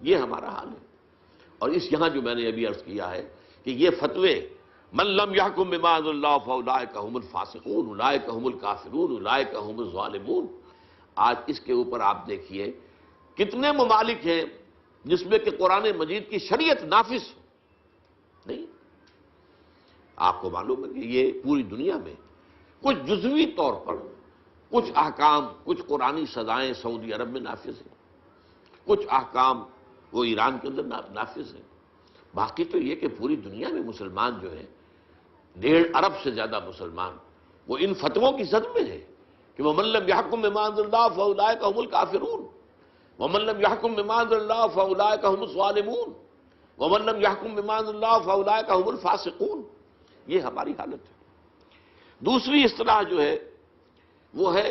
[SPEAKER 2] یہ ہمارا حال ہے۔ اور اس یہاں جو میں نے ابھی عرض کیا ہے کہ یہ فتوے من لم يحكم بما انزل الله فاولئک هم الفاسقون اولئک هم الکافرون اولئک هم الظالمون، آج اس کے اوپر آپ دیکھیے کتنے ممالک ہیں جس میں کہ قرآن مجید کی شریعت نافذ نہیں۔ آپ کو معلوم ہے کہ یہ پوری دنیا میں کچھ جزوی طور پر کچھ احکام، کچھ قرآنی سزائیں سعودی عرب میں نافذ ہیں، کچھ احکام وہ ایران کے اندر نافذ ہیں۔ باقی تو یہ کہ پوری دنیا میں مسلمان جو ہیں 1.5 ارب سے زیادہ مسلمان وہ ان فتووں کی زد میں ہے کہ وَمَن لَّمْ يَحْكُم بِمَا أَنزَلَ اللَّهُ فَأُولَٰئِكَ هُمُ الْكَافِرُونَ وَمَن لَّمْ يَحْكُم بِمَا أَنزَلَ اللَّهُ فَأُولَٰئِكَ هُمُ الظَّالِمُونَ وَمَن لَّمْ يَحْكُم بِمَا أَنزَلَ اللَّهُ فَأُولَٰئِكَ هُمُ الْفَاسِقُونَ۔ یہ ہماری حالت ہے۔ دوسری اصطلاح جو ہے وہ ہے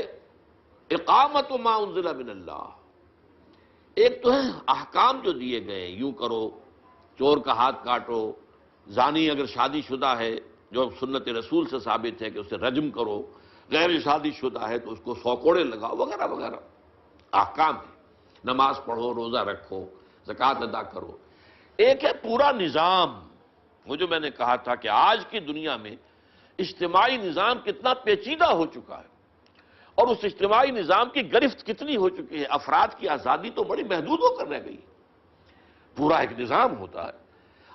[SPEAKER 2] اقامت ما انزل من اللہ۔ ایک تو ہے احکام جو دیے گئے ہیں، یوں کرو، چور کا ہاتھ کاٹو، زانی اگر شادی شدہ ہے جو سنت رسول سے ثابت ہے کہ اسے رجم کرو، غیر شادی شدہ ہے تو اس کو 100 کوڑے لگاؤ، وغیرہ وغیرہ احکام ہے۔ نماز پڑھو، روزہ رکھو، زکوٰۃ ادا کرو۔ ایک ہے پورا نظام، وہ جو میں نے کہا تھا کہ آج کی دنیا میں اجتماعی نظام کتنا پیچیدہ ہو چکا ہے، اور اس اجتماعی نظام کی گرفت کتنی ہو چکی ہے، افراد کی آزادی تو بڑی محدود ہو کر رہ گئی ہے۔ پورا ایک نظام ہوتا ہے،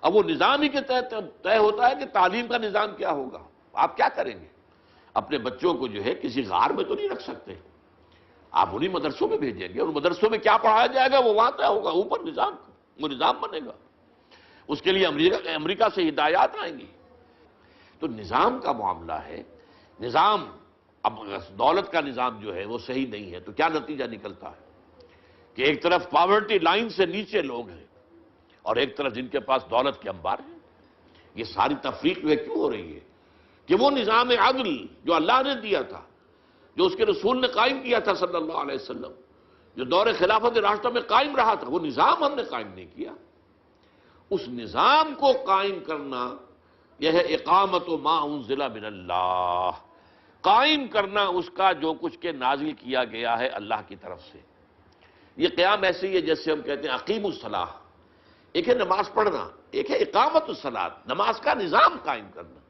[SPEAKER 2] اب وہ نظام ہی کے تحت طے ہوتا ہے کہ تعلیم کا نظام کیا ہوگا۔ آپ کیا کریں گے؟ اپنے بچوں کو جو ہے کسی غار میں تو نہیں رکھ سکتے، آپ انہی مدرسوں میں بھیجیں گے، اور مدرسوں میں کیا پڑھایا جائے گا وہ وہاں طے ہوگا، اوپر نظام، وہ نظام بنے گا۔ اس کے لیے امریکہ سے ہدایات آئیں گی۔ تو نظام کا معاملہ ہے، نظام اب دولت کا نظام جو ہے وہ صحیح نہیں ہے تو کیا نتیجہ نکلتا ہے کہ ایک طرف پاورٹی لائن سے نیچے لوگ ہیں اور ایک طرف جن کے پاس دولت کے انبار ہیں۔ یہ ساری تفریق جو ہے کیوں ہو رہی ہے کہ وہ نظام عدل جو اللہ نے دیا تھا، جو اس کے رسول نے قائم کیا تھا صلی اللہ علیہ وسلم، جو دور خلافت راشدہ میں قائم رہا تھا، وہ نظام ہم نے قائم نہیں کیا۔ اس نظام کو قائم کرنا یہ ہے اقامت ما انزل من اللہ، قائم کرنا اس کا جو کچھ کے نازل کیا گیا ہے اللہ کی طرف سے۔ یہ قیام ایسے ہی ہے جیسے ہم کہتے ہیں اقیم الصلاۃ، ایک ہے نماز پڑھنا، ایک ہے اقامت الصلاۃ، نماز کا نظام قائم کرنا۔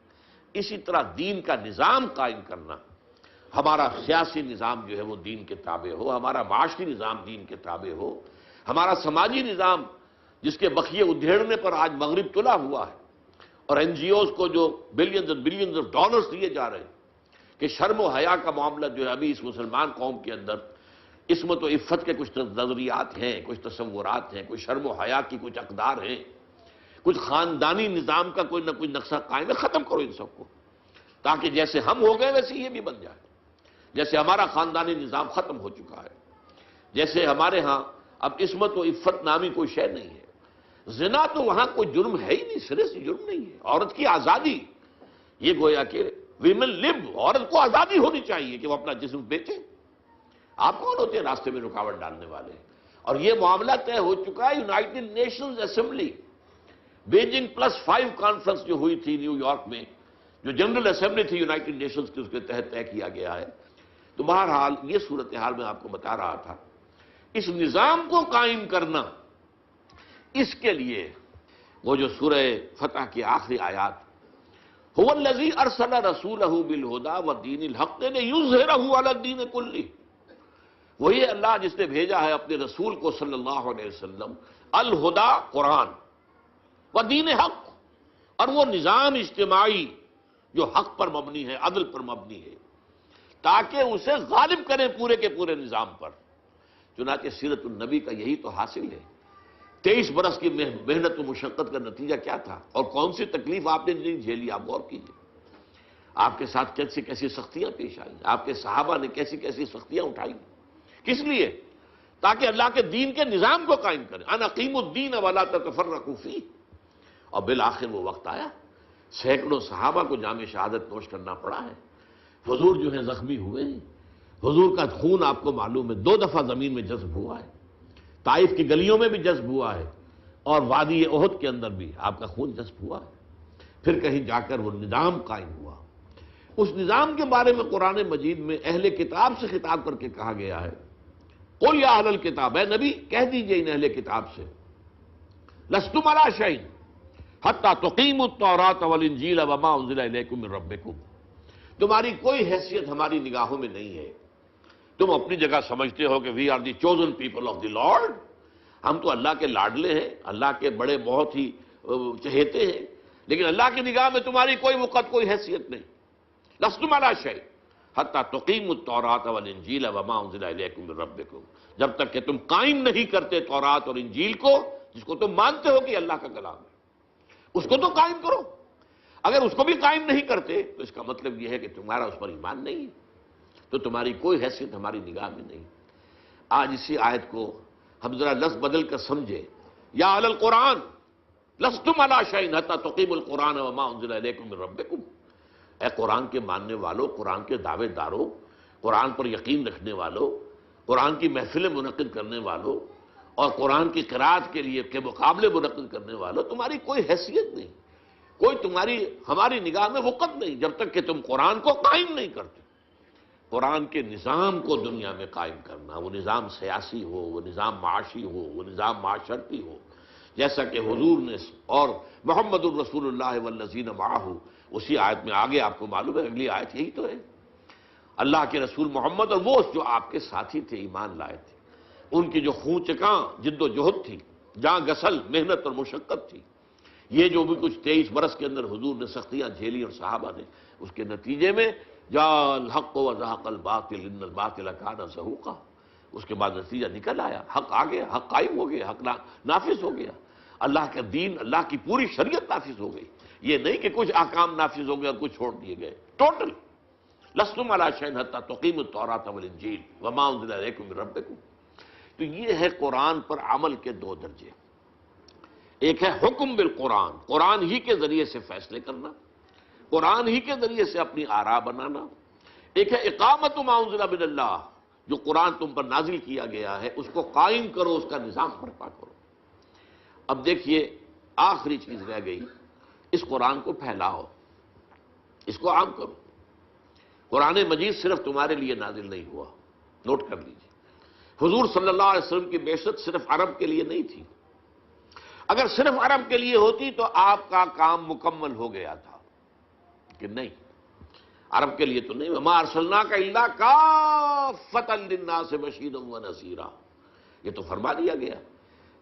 [SPEAKER 2] اسی طرح دین کا نظام قائم کرنا، ہمارا سیاسی نظام جو ہے وہ دین کے تابع ہو، ہمارا معاشی نظام دین کے تابع ہو، ہمارا سماجی نظام جس کے بخیے ادھیڑنے پر آج مغرب تلا ہوا ہے، اور این جی اوز کو جو billions and billions of dollars دیے جا رہے ہیں کہ شرم و حیا کا معاملہ جو ہے ابھی اس مسلمان قوم کے اندر عصمت و عفت کے کچھ نظریات ہیں، کچھ تصورات ہیں، کچھ شرم و حیا کی کچھ اقدار ہیں، کچھ خاندانی نظام کا کوئی نہ کوئی نقشہ قائم ہے. ختم کرو ان سب کو، تاکہ جیسے ہم ہو گئے ویسے یہ بھی بن جائے. جیسے ہمارا خاندانی نظام ختم ہو چکا ہے، جیسے ہمارے ہاں اب عصمت و عفت نامی کوئی شے نہیں ہے. زنا تو وہاں کوئی جرم ہے ہی نہیں، سرے سے جرم نہیں ہے. عورت کی آزادی، یہ گویا کہ ویمن لیو، عورت کو آزادی ہونی چاہیے کہ وہ اپنا جسم بیچے. آپ کون ہوتے ہیں راستے میں رکاوٹ ڈالنے والے؟ اور یہ معاملہ طے ہو چکا ہے. United nations assembly Beijing +5 conference جو ہوئی تھی نیو یارک میں، جو جنرل اسمبلی تھی یونائٹڈ نیشنز کی، اس کے تحت طے کیا گیا ہے. تو بہرحال یہ صورتحال میں آپ کو بتا رہا تھا. اس نظام کو قائم کرنا، اس کے لیے وہ جو سورہ فتح کی آخری آیات، هو الذی ارسل رسولہ بالہدی ودین الحق لیظہرہ علی الدین کلہ، وہی اللہ جس نے بھیجا ہے اپنے رسول کو صلی اللہ علیہ وسلم، الہدا قرآن، ودین حق، اور وہ نظام اجتماعی جو حق پر مبنی ہے، عدل پر مبنی ہے، تاکہ اسے غالب کریں پورے کے پورے نظام پر. چنانچہ سیرت النبی کا یہی تو حاصل ہے. 23 برس کی محنت و مشقت کا نتیجہ کیا تھا، اور کون سی تکلیف آپ نے نہیں جھیلی؟ آپ غور کیجئے. آپ کے ساتھ کیسی کیسی سختیاں پیش آئیں، آپ کے صحابہ نے کیسی کیسی سختیاں اٹھائیں. کس لیے؟ تاکہ اللہ کے دین کے نظام کو قائم کریں. ان اقیموا الدین ولا تتفرقوا فیہ. اور بالآخر وہ وقت آیا، سینکڑوں صحابہ کو جام شہادت نوش کرنا پڑا ہے. حضور جو ہے زخمی ہوئے ہیں. حضور کا خون آپ کو معلوم ہے 2 دفعہ زمین میں جذب ہوا ہے. طائف کی گلیوں میں بھی جذب ہوا ہے، اور وادی احد کے اندر بھی آپ کا خون جذب ہوا ہے. پھر کہیں جا کر وہ نظام قائم ہوا. اس نظام کے بارے میں قرآن مجید میں اہل کتاب سے خطاب کر کے کہا گیا ہے، قل یا اہل الکتاب، اے نبی کہہ دیجئے ان اہل کتاب سے، لستم علی شیء حتی تقیموا التوراۃ والانجیل وما انزل الیکم من ربکم. تمہاری کوئی حیثیت ہماری نگاہوں میں نہیں ہے. تم اپنی جگہ سمجھتے ہو کہ we are the chosen people of the lord, ہم تو اللہ کے لاڈلے ہیں، اللہ کے بڑے بہت ہی چہیتے ہیں، لیکن اللہ کی نگاہ میں تمہاری کوئی وقت کوئی حیثیت نہیں. لستم علی شیء حتی تقیموا التوراۃ والانجیل وما انزل الیکم من ربکم، جب تک کہ تم قائم نہیں کرتے تورات اور انجیل کو، جس کو تم مانتے ہو کہ اللہ کا کلام ہے، اس کو تو قائم کرو. اگر اس کو بھی قائم نہیں کرتے تو اس کا مطلب یہ ہے کہ تمہارا اس پر ایمان نہیں ہے، تو تمہاری کوئی حیثیت ہماری نگاہ میں نہیں. آج اسی آیت کو ہم ذرا لفظ بدل کر سمجھے، یا اہل القرآن لستم علی شیء حتی تقیموا القرآن وما انزل الیکم من ربکم. اے قرآن کے ماننے والوں، قرآن کے دعوے داروں، قرآن پر یقین رکھنے والوں، قرآن کی محفلیں منعقد کرنے والوں، اور قرآن کی قرأت کے لیے کے مقابلے منعقد کرنے والوں، تمہاری کوئی حیثیت نہیں، کوئی تمہاری ہماری نگاہ میں وقت نہیں، جب تک کہ تم قرآن کو قائم نہیں کرتے. قرآن کے نظام کو دنیا میں قائم کرنا، وہ نظام سیاسی ہو، وہ نظام معاشی ہو، وہ نظام معاشرتی ہو، جیسا کہ حضور نے اور محمد الرسول اللہ والذین معہ، اسی آیت میں آگے آپ کو معلوم ہے اگلی آیت یہی تو ہے. اللہ کے رسول محمد اور وہ جو آپ کے ساتھی تھے، ایمان لائے تھے، ان کی جو خون چکاں جد و جہد تھی، جاں گسل محنت اور مشقت تھی، یہ جو بھی کچھ 23 برس کے اندر حضور نے سختیاں جھیلی اور صحابہ نے، اس کے نتیجے میں جاء الحق وزهق الباطل ان الباطل كان زهوقا. اس کے بعد نتیجہ نکل آیا، حق آ گیا، حق قائم ہو گیا، حق نافذ ہو گیا، اللہ کا دین، اللہ کی پوری شریعت نافذ ہو گئی. یہ نہیں کہ کچھ احکام نافذ ہو گئے اور کچھ چھوڑ دیے گئے، ٹوٹل. لستم علی شیء حتی تقیموا التوراۃ والانجیل وما انزل الیکم من ربکم. تو یہ ہے قرآن پر عمل کے 2 درجے. ایک ہے حکم بالقرآن، قرآن ہی کے ذریعے سے فیصلے کرنا، قرآن ہی کے ذریعے سے اپنی آراء بنانا. ایک ہے اقامت ما انزل من اللہ، جو قرآن تم پر نازل کیا گیا ہے اس کو قائم کرو، اس کا نظام برپا کرو. اب دیکھیے آخری چیز رہ گئی، اس قرآن کو پھیلاؤ، اس کو عام کرو. قرآن مجید صرف تمہارے لیے نازل نہیں ہوا، نوٹ کر لیجیے. حضور صلی اللہ علیہ وسلم کی بعثت صرف عرب کے لیے نہیں تھی. اگر صرف عرب کے لیے ہوتی تو آپ کا کام مکمل ہو گیا تھا، کہ نہیں، عرب کے لیے تو نہیں. وما ارسلناک الا کافۃ للناس بشیرا ونذیرا، یہ تو فرما دیا گیا،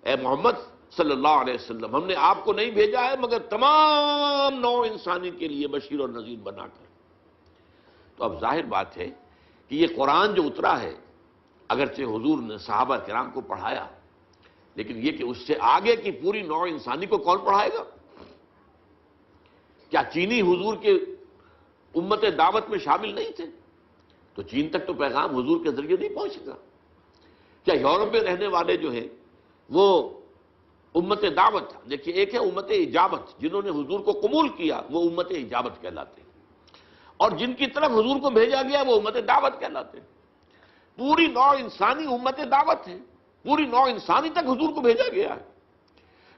[SPEAKER 2] اے محمد صلی اللہ علیہ وسلم، ہم نے آپ کو نہیں بھیجا ہے مگر تمام نوع انسانی کے لیے بشیر اور نذیر بنا کر. تو اب ظاہر بات ہے کہ یہ قرآن جو اترا ہے، اگرچہ حضور نے صحابہ کرام کو پڑھایا، لیکن یہ کہ اس سے آگے کی پوری نوع انسانی کو کون پڑھائے گا؟ کیا چینی حضور کے امت دعوت میں شامل نہیں تھے؟ تو چین تک تو پیغام حضور کے ذریعے نہیں پہنچے گا۔ کیا یورپ میں رہنے والے جو ہیں وہ امت دعوت، دیکھیے ایک ہے امت اجابت، جنہوں نے حضور کو قبول کیا وہ امت اجابت کہلاتے ہیں، اور جن کی طرف حضور کو بھیجا گیا وہ امت دعوت کہلاتے ہیں۔ پوری نوع انسانی امت دعوت ہے، پوری نوع انسانی تک حضور کو بھیجا گیا ہے،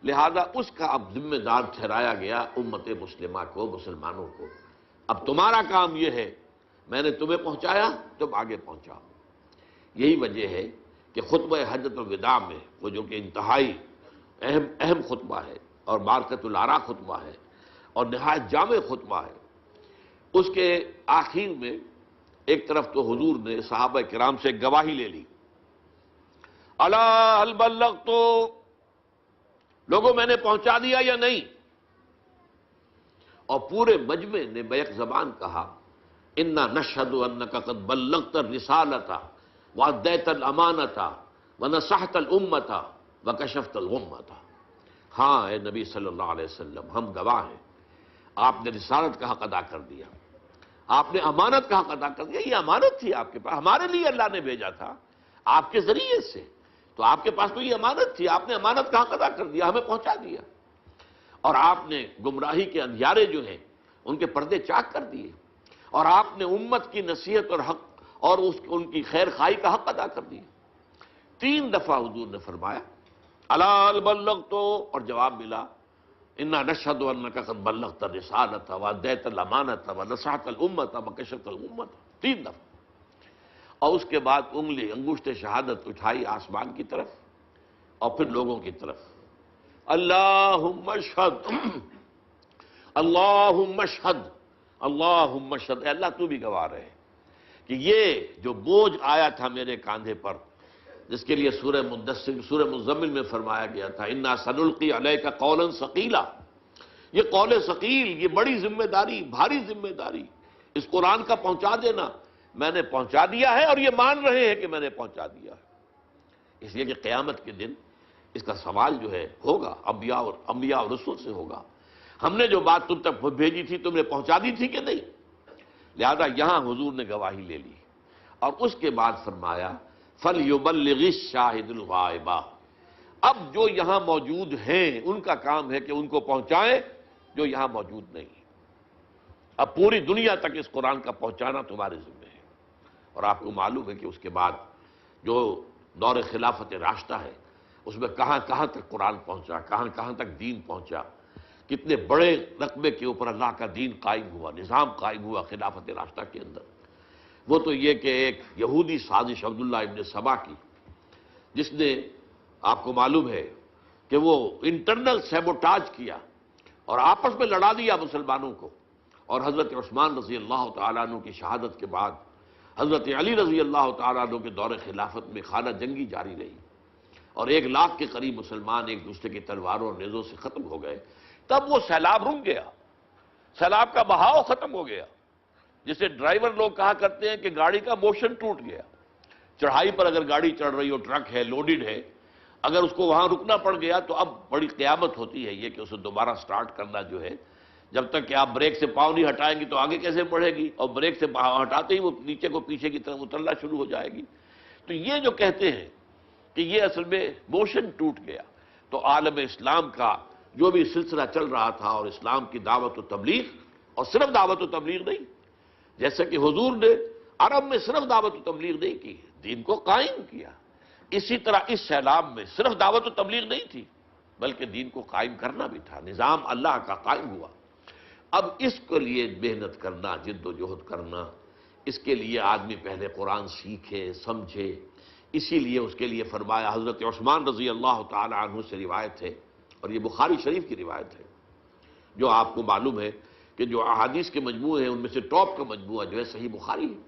[SPEAKER 2] لہذا اس کا اب ذمہ دار ٹھہرایا گیا امت مسلمہ کو، مسلمانوں کو۔ اب تمہارا کام یہ ہے، میں نے تمہیں پہنچایا، تم آگے پہنچاؤ۔ یہی وجہ ہے کہ خطبہ حجۃ الوداع میں، وہ جو کہ انتہائی اہم خطبہ ہے اور بارکۃ الآراء خطبہ ہے اور نہایت جامع خطبہ ہے، اس کے آخر میں ایک طرف تو حضور نے صحابہ کرام سے گواہی لے لی، الا هل بلغت، لوگوں میں نے پہنچا دیا یا نہیں؟ اور پورے مجمع نے بیک زبان کہا، انا نشہد انک قد بلغت الرسالۃ وادیت الامانۃ ونصحت الامۃ وکشفت الغمۃ۔ ہاں اے نبی صلی اللہ علیہ وسلم، ہم گواہ ہیں، آپ نے رسالت کا حق ادا کر دیا، آپ نے امانت کا حق ادا کر دیا۔ یہ امانت تھی آپ کے پاس، ہمارے لیے اللہ نے بھیجا تھا آپ کے ذریعے سے، تو آپ کے پاس تو یہ امانت تھی، آپ نے امانت کا حق ادا کر دیا، ہمیں پہنچا دیا، اور آپ نے گمراہی کے اندھیارے جو ہیں ان کے پردے چاک کر دیے، اور آپ نے امت کی نصیحت اور حق اور ان کی خیر خواہی کا حق ادا کر دیا۔ 3 دفعہ حضور نے فرمایا الا هل بلغت، اور جواب ملا انا نشہد انک قد بلغت الرسالۃ وادیت الامانۃ ونصحت الامۃ وکشفت الغمۃ، 3 دفعہ۔ اور اس کے بعد انگشت شہادت اٹھائی آسمان کی طرف اور پھر لوگوں کی طرف، اللہم اشہد، اللہم اشہد، اللہم اشہد، اے اللہ تو بھی گواہ رہے کہ یہ جو بوجھ آیا تھا میرے کاندھے پر، جس کے لیے سورہ مدثر، سورہ مزمل میں فرمایا گیا تھا انا سنلقی علیک قولا ثقیلا، یہ قول ثقیل، یہ بڑی ذمہ داری، بھاری ذمہ داری، اس قرآن کا پہنچا دینا، میں نے پہنچا دیا ہے، اور یہ مان رہے ہیں کہ میں نے پہنچا دیا ہے۔ اس لیے کہ قیامت کے دن اس کا سوال جو ہے ہوگا، انبیاء اور رسول سے ہوگا، ہم نے جو بات تم تک بھیجی تھی تم نے پہنچا دی تھی کہ نہیں؟ لہذا یہاں حضور نے گواہی لے لی، اور اس کے بعد فرمایا فَلْيُبَلِّغِ الشَّاهِدُ الْغَائِبَ، اب جو یہاں موجود ہیں ان کا کام ہے کہ ان کو پہنچائیں جو یہاں موجود نہیں۔ اب پوری دنیا تک اس قرآن کا پہنچانا تمہارے ذمہ ہے، اور آپ کو معلوم ہے کہ اس کے بعد جو دور خلافت راشدہ ہے اس میں کہاں کہاں تک قرآن پہنچا، کہاں کہاں تک دین پہنچا، کتنے بڑے رقبے کے اوپر اللہ کا دین قائم ہوا، نظام قائم ہوا خلافت راشدہ کے اندر۔ وہ تو یہ کہ ایک یہودی سازش عبداللہ ابن سبا کی، جس نے آپ کو معلوم ہے کہ وہ انٹرنل سیبوٹاج کیا اور آپس میں لڑا دیا مسلمانوں کو، اور حضرت عثمان رضی اللہ تعالیٰ عنہ کی شہادت کے بعد حضرت علی رضی اللہ تعالیٰ عنہ کے دور خلافت میں خانہ جنگی جاری رہی، اور 1 لاکھ کے قریب مسلمان ایک دوسرے کی تلواروں اور نیزوں سے ختم ہو گئے۔ تب وہ سیلاب رک گیا، سیلاب کا بہاؤ ختم ہو گیا، جسے ڈرائیور لوگ کہا کرتے ہیں کہ گاڑی کا موشن ٹوٹ گیا۔ چڑھائی پر اگر گاڑی چڑھ رہی ہو، ٹرک ہے، لوڈڈ ہے، اگر اس کو وہاں رکنا پڑ گیا تو اب بڑی قیامت ہوتی ہے یہ کہ اسے دوبارہ سٹارٹ کرنا جو ہے، جب تک کہ آپ بریک سے پاؤں نہیں ہٹائیں گی تو آگے کیسے بڑھے گی، اور بریک سے پاؤں ہٹاتے ہی وہ نیچے کو پیچھے کی طرف اترنا شروع ہو جائے گی۔ تو یہ جو کہتے ہیں کہ یہ اصل میں موشن ٹوٹ گیا، تو عالم اسلام کا جو بھی سلسلہ چل رہا تھا اور اسلام کی دعوت و تبلیغ، اور صرف دعوت و تبلیغ نہیں، جیسا کہ حضور نے عرب میں صرف دعوت و تبلیغ نہیں کی، دین کو قائم کیا، اسی طرح اس سیلاب میں صرف دعوت و تبلیغ نہیں تھی بلکہ دین کو قائم کرنا بھی تھا، نظام اللہ کا قائم ہوا۔ اب اس کے لیے محنت کرنا، جد و جہد کرنا، اس کے لیے آدمی پہلے قرآن سیکھے، سمجھے، اسی لیے اس کے لیے فرمایا، حضرت عثمان رضی اللہ تعالی عنہ سے روایت ہے، اور یہ بخاری شریف کی روایت ہے، جو آپ کو معلوم ہے کہ جو احادیث کے مجموعے ہیں ان میں سے ٹاپ کا مجموعہ جو ہے صحیح بخاری ہے۔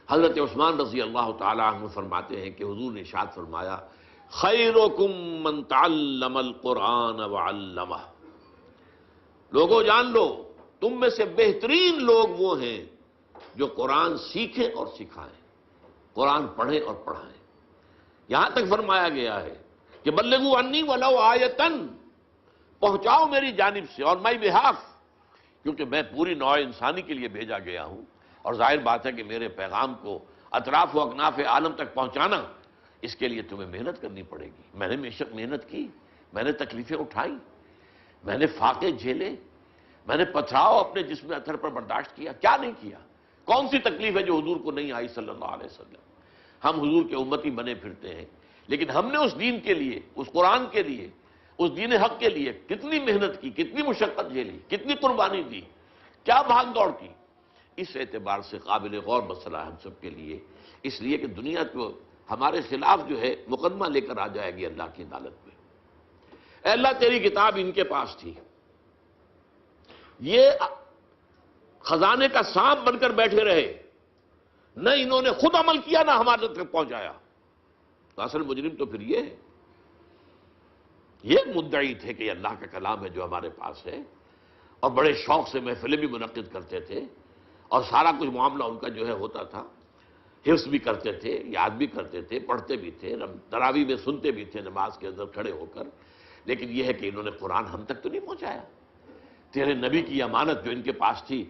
[SPEAKER 2] حضرت عثمان رضی اللہ تعالی عنہ فرماتے ہیں کہ حضور نے ارشاد فرمایا، خیرکم من تعلم القرآن وعلمہ، لوگوں جان لو تم میں سے بہترین لوگ وہ ہیں جو قرآن سیکھیں اور سکھائیں، قرآن پڑھیں اور پڑھائیں۔ یہاں تک فرمایا گیا ہے کہ بلغوا انی ولو آیتن، پہنچاؤ میری جانب سے اور مائی بہاف، کیونکہ میں پوری نوع انسانی کے لیے بھیجا گیا ہوں، اور ظاہر بات ہے کہ میرے پیغام کو اطراف و اکناف عالم تک پہنچانا، اس کے لیے تمہیں محنت کرنی پڑے گی۔ میں نے بے شک محنت کی، میں نے تکلیفیں اٹھائیں، میں نے فاقے جھیلے، میں نے پتھراؤ اپنے جسم اطہر پر برداشت کیا، کیا نہیں کیا؟ کون سی تکلیف ہے جو حضور کو نہیں آئی صلی اللہ علیہ وسلم؟ ہم حضور کے امتی بنے پھرتے ہیں، لیکن ہم نے اس دین کے لیے، اس قرآن کے لیے، اس دین حق کے لیے کتنی محنت کی، کتنی مشقت جھیلی، کتنی قربانی دی، کیا بھاگ دوڑ کی؟ اس اعتبار سے قابل غور مسئلہ ہے ہم سب کے لیے، اس لیے کہ دنیا کو ہمارے خلاف جو ہے مقدمہ لے کر آ جائے گی اللہ کی عدالت میں۔ اے اللہ تیری کتاب ان کے پاس تھی، یہ خزانے کا سانپ بن کر بیٹھے رہے، نہ انہوں نے خود عمل کیا نہ ہمارے تک پہنچایا، تو اصل مجرم تو پھر یہ ہے۔ یہ مدعی تھے کہ یہ اللہ کا کلام ہے جو ہمارے پاس ہے، اور بڑے شوق سے محفلیں بھی منعقد کرتے تھے، اور سارا کچھ معاملہ ان کا جو ہے ہوتا تھا، حفظ بھی کرتے تھے، یاد بھی کرتے تھے، پڑھتے بھی تھے، تراویح میں سنتے بھی تھے نماز کے اندر کھڑے ہو کر، لیکن یہ ہے کہ انہوں نے قرآن ہم تک تو نہیں پہنچایا۔ تیرے نبی کی امانت جو ان کے پاس تھی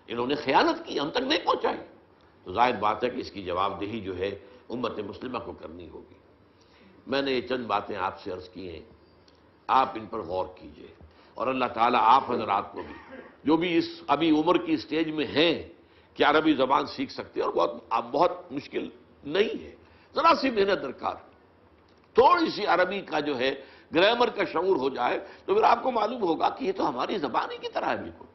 [SPEAKER 2] انہوں نے خیانت کی، ہم تک نہیں پہنچائی، تو ظاہر بات ہے کہ اس کی جواب دہی جو ہے امت مسلمہ کو کرنی ہوگی۔ میں نے یہ چند باتیں آپ سے عرض کی ہیں، آپ ان پر غور کیجئے، اور اللہ تعالیٰ آپ حضرات کو بھی، جو بھی اس ابھی عمر کی سٹیج میں ہیں کہ عربی زبان سیکھ سکتے ہیں، اور بہت مشکل نہیں ہے، ذرا سی محنت درکار، تھوڑی سی عربی کا جو ہے گرامر کا شعور ہو جائے تو پھر آپ کو معلوم ہوگا کہ یہ تو ہماری زبان ہی کی طرح ہے بالکل،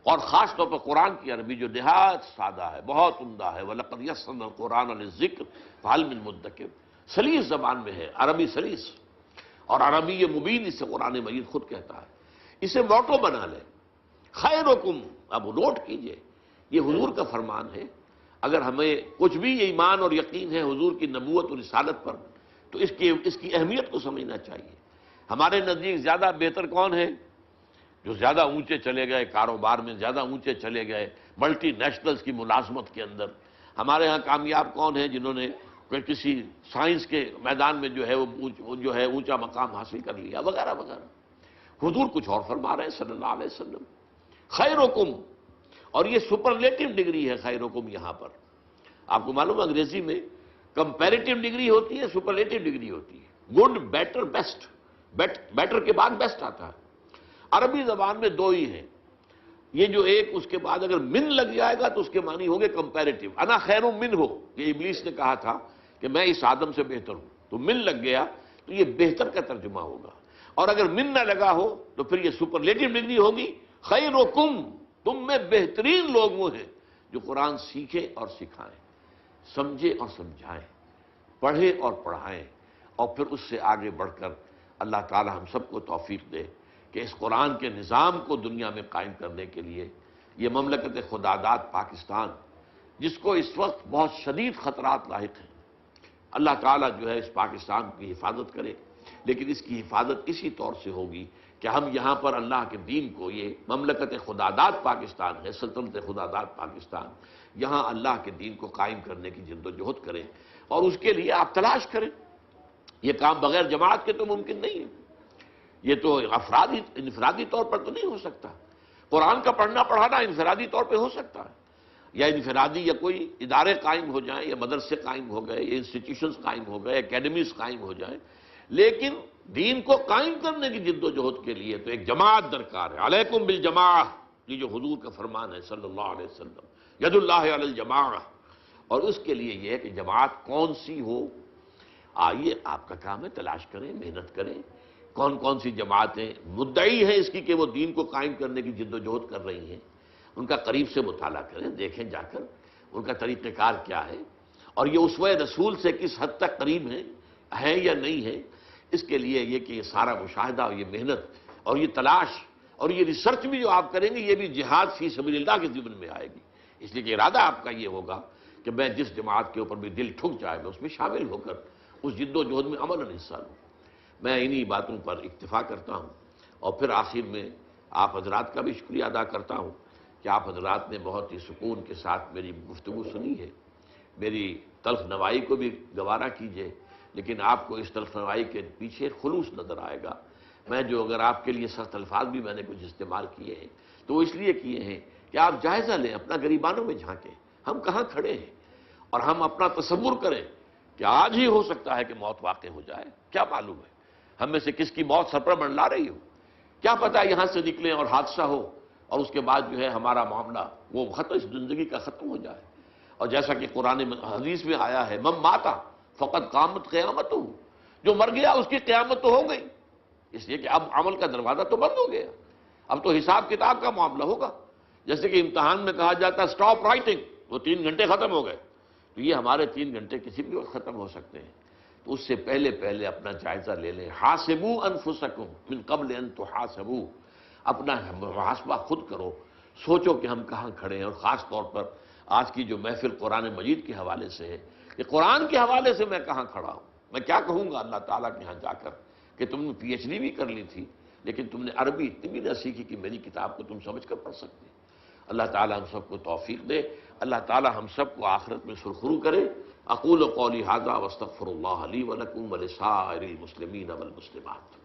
[SPEAKER 2] اور خاص طور پر قرآن کی عربی جو نہایت سادہ ہے، بہت عمدہ ہے، وَلَقَدْ يَسَّرْنَا الْقُرْآنَ لِلذِّكْرِ فَهَلْ مِن مُدَّكِرٍ، سلیس زبان میں ہے، عربی سلیس، اور عربی مبین اسے قرآن مجید خود کہتا ہے۔ اسے موٹو بنا لیں، خیرکم، اب نوٹ کیجئے، یہ حضور کا فرمان ہے، اگر ہمیں کچھ بھی ایمان اور یقین ہے حضور کی نبوت اور رسالت پر تو اس کی اہمیت کو سمجھنا چاہیے۔ ہمارے نزدیک زیادہ بہتر کون ہے؟ جو زیادہ اونچے چلے گئے کاروبار میں، زیادہ اونچے چلے گئے ملٹی نیشنلز کی ملازمت کے اندر۔ ہمارے ہاں کامیاب کون ہیں جنہوں نے کسی سائنس کے میدان میں جو ہے وہ جو ہے اونچا مقام حاصل کر لیا، وغیرہ وغیرہ۔ حضور کچھ اور فرما رہے ہیں صلی اللہ علیہ وسلم، خیرکم، اور یہ سپرلیٹو ڈگری ہے خیرکم یہاں پر۔ آپ کو معلوم ہے انگریزی میں کمپیریٹو ڈگری ہوتی ہے، سپرلیٹو ڈگری ہوتی ہے، گڈ، بیٹر، بیسٹ، بیٹر کے بعد بیسٹ آتا ہے۔ عربی زبان میں دو ہی ہیں، یہ جو ایک اس کے بعد اگر من لگ جائے گا تو اس کے معنی ہوگے کمپیریٹو، انا خیر من ہو، یہ ابلیس نے کہا تھا کہ میں اس آدم سے بہتر ہوں، تو من لگ گیا تو یہ بہتر کا ترجمہ ہوگا، اور اگر من نہ لگا ہو تو پھر یہ سپرلیٹو ڈگری ہوگی، خیرکم، تم میں بہترین لوگ وہ ہیں جو قرآن سیکھیں اور سکھائیں، سمجھیں اور سمجھائیں، پڑھیں اور پڑھائیں، اور پھر اس سے آگے بڑھ کر اللہ تعالی ہم سب کو توفیق دے کہ اس قرآن کے نظام کو دنیا میں قائم کرنے کے لیے یہ مملکت خداداد پاکستان، جس کو اس وقت بہت شدید خطرات لاحق ہیں، اللہ تعالیٰ جو ہے اس پاکستان کی حفاظت کرے، لیکن اس کی حفاظت اسی طور سے ہوگی کہ ہم یہاں پر اللہ کے دین کو، یہ مملکت خداداد پاکستان ہے، سلطنت خداداد پاکستان، یہاں اللہ کے دین کو قائم کرنے کی جد و جہد کریں، اور اس کے لیے آپ تلاش کریں۔ یہ کام بغیر جماعت کے تو ممکن نہیں ہے، یہ تو انفرادی طور پر تو نہیں ہو سکتا۔ قرآن کا پڑھنا پڑھانا انفرادی طور پہ ہو سکتا ہے، یا انفرادی یا کوئی ادارے قائم ہو جائیں، یا مدرسے قائم ہو گئے، یا انسٹیٹیوشنز قائم ہو گئے، اکیڈمیز قائم ہو جائیں، لیکن دین کو قائم کرنے کی جد و جہد کے لیے تو ایک جماعت درکار ہے۔ علیکم بالجماعہ، یہ جو حضور کا فرمان ہے صلی اللہ علیہ وسلم، ید اللہ علی الجماعہ، اور اس کے لیے یہ ہے کہ جماعت کون سی ہو، آئیے آپ کا کام ہے، تلاش کریں، محنت کریں، کون کون سی جماعتیں مدعی ہیں اس کی کہ وہ دین کو قائم کرنے کی جد و جہد کر رہی ہیں، ان کا قریب سے مطالعہ کریں، دیکھیں جا کر ان کا طریقہ کار کیا ہے، اور یہ اسوہ رسول سے کس حد تک قریب ہیں یا نہیں ہیں۔ اس کے لیے یہ کہ یہ سارا مشاہدہ اور یہ محنت اور یہ تلاش اور یہ ریسرچ بھی جو آپ کریں گے، یہ بھی جہاد فی سبیل اللہ کے ضمن میں آئے گی، اس لیے کہ ارادہ آپ کا یہ ہوگا کہ میں جس جماعت کے اوپر بھی دل ٹھک جائے میں اس میں شامل ہو کر اس جد و جہد میں عملاً حصہ لوں۔ میں انہی باتوں پر اکتفا کرتا ہوں، اور پھر آخر میں آپ حضرات کا بھی شکریہ ادا کرتا ہوں کہ آپ حضرات نے بہت ہی سکون کے ساتھ میری گفتگو سنی ہے. میری تلخ نوائی کو بھی گوارا کیجئے، لیکن آپ کو اس تلخ نوائی کے پیچھے خلوص نظر آئے گا. میں جو اگر آپ کے لیے سخت الفاظ بھی میں نے کچھ استعمال کیے ہیں تو وہ اس لیے کیے ہیں کہ آپ جائزہ لیں، اپنا گریبانوں میں جھانکیں ہم کہاں کھڑے ہیں، اور ہم اپنا تصور کریں کہ آج ہی ہو سکتا ہے کہ موت واقع ہو جائے. کیا معلوم ہے ہم میں سے کس کی موت سر پر منڈلا رہی ہو، کیا پتہ یہاں سے نکلیں اور حادثہ ہو اور اس کے بعد جو ہے ہمارا معاملہ وہ ختم، اس زندگی کا ختم ہو جائے. اور جیسا کہ قرآن حدیث میں آیا ہے من ماتا فقط قامت قیامت ہو، جو مر گیا اس کی قیامت تو ہو گئی. اس لیے کہ اب عمل کا دروازہ تو بند ہو گیا، اب تو حساب کتاب کا معاملہ ہوگا. جیسے کہ امتحان میں کہا جاتا ہے سٹاپ رائٹنگ، وہ 3 گھنٹے ختم ہو گئے، تو یہ ہمارے 3 گھنٹے کسی بھی وقت ختم ہو سکتے ہیں. تو اس سے پہلے اپنا جائزہ لے لیں. حاسبوا انفسکم من قبل ان تحاسبوا، اپنا محاسبہ خود کرو، سوچو کہ ہم کہاں کھڑے ہیں. اور خاص طور پر آج کی جو محفل قرآن مجید کے حوالے سے ہے کہ قرآن کے حوالے سے میں کہاں کھڑا ہوں. میں کیا کہوں گا اللہ تعالیٰ کے ہاں جا کر کہ تم نے پی ایچ ڈی بھی کر لی تھی لیکن تم نے عربی اتنی بھی نہ سیکھی کہ میری کتاب کو تم سمجھ کر پڑھ سکتے. اللہ تعالیٰ ہم سب کو توفیق دے. اللہ تعالیٰ ہم سب کو آخرت میں سرخرو کرے. اقول قولی ھذا واستغفر اللہ لی ولکم ولسائر المسلمین والمسلمات.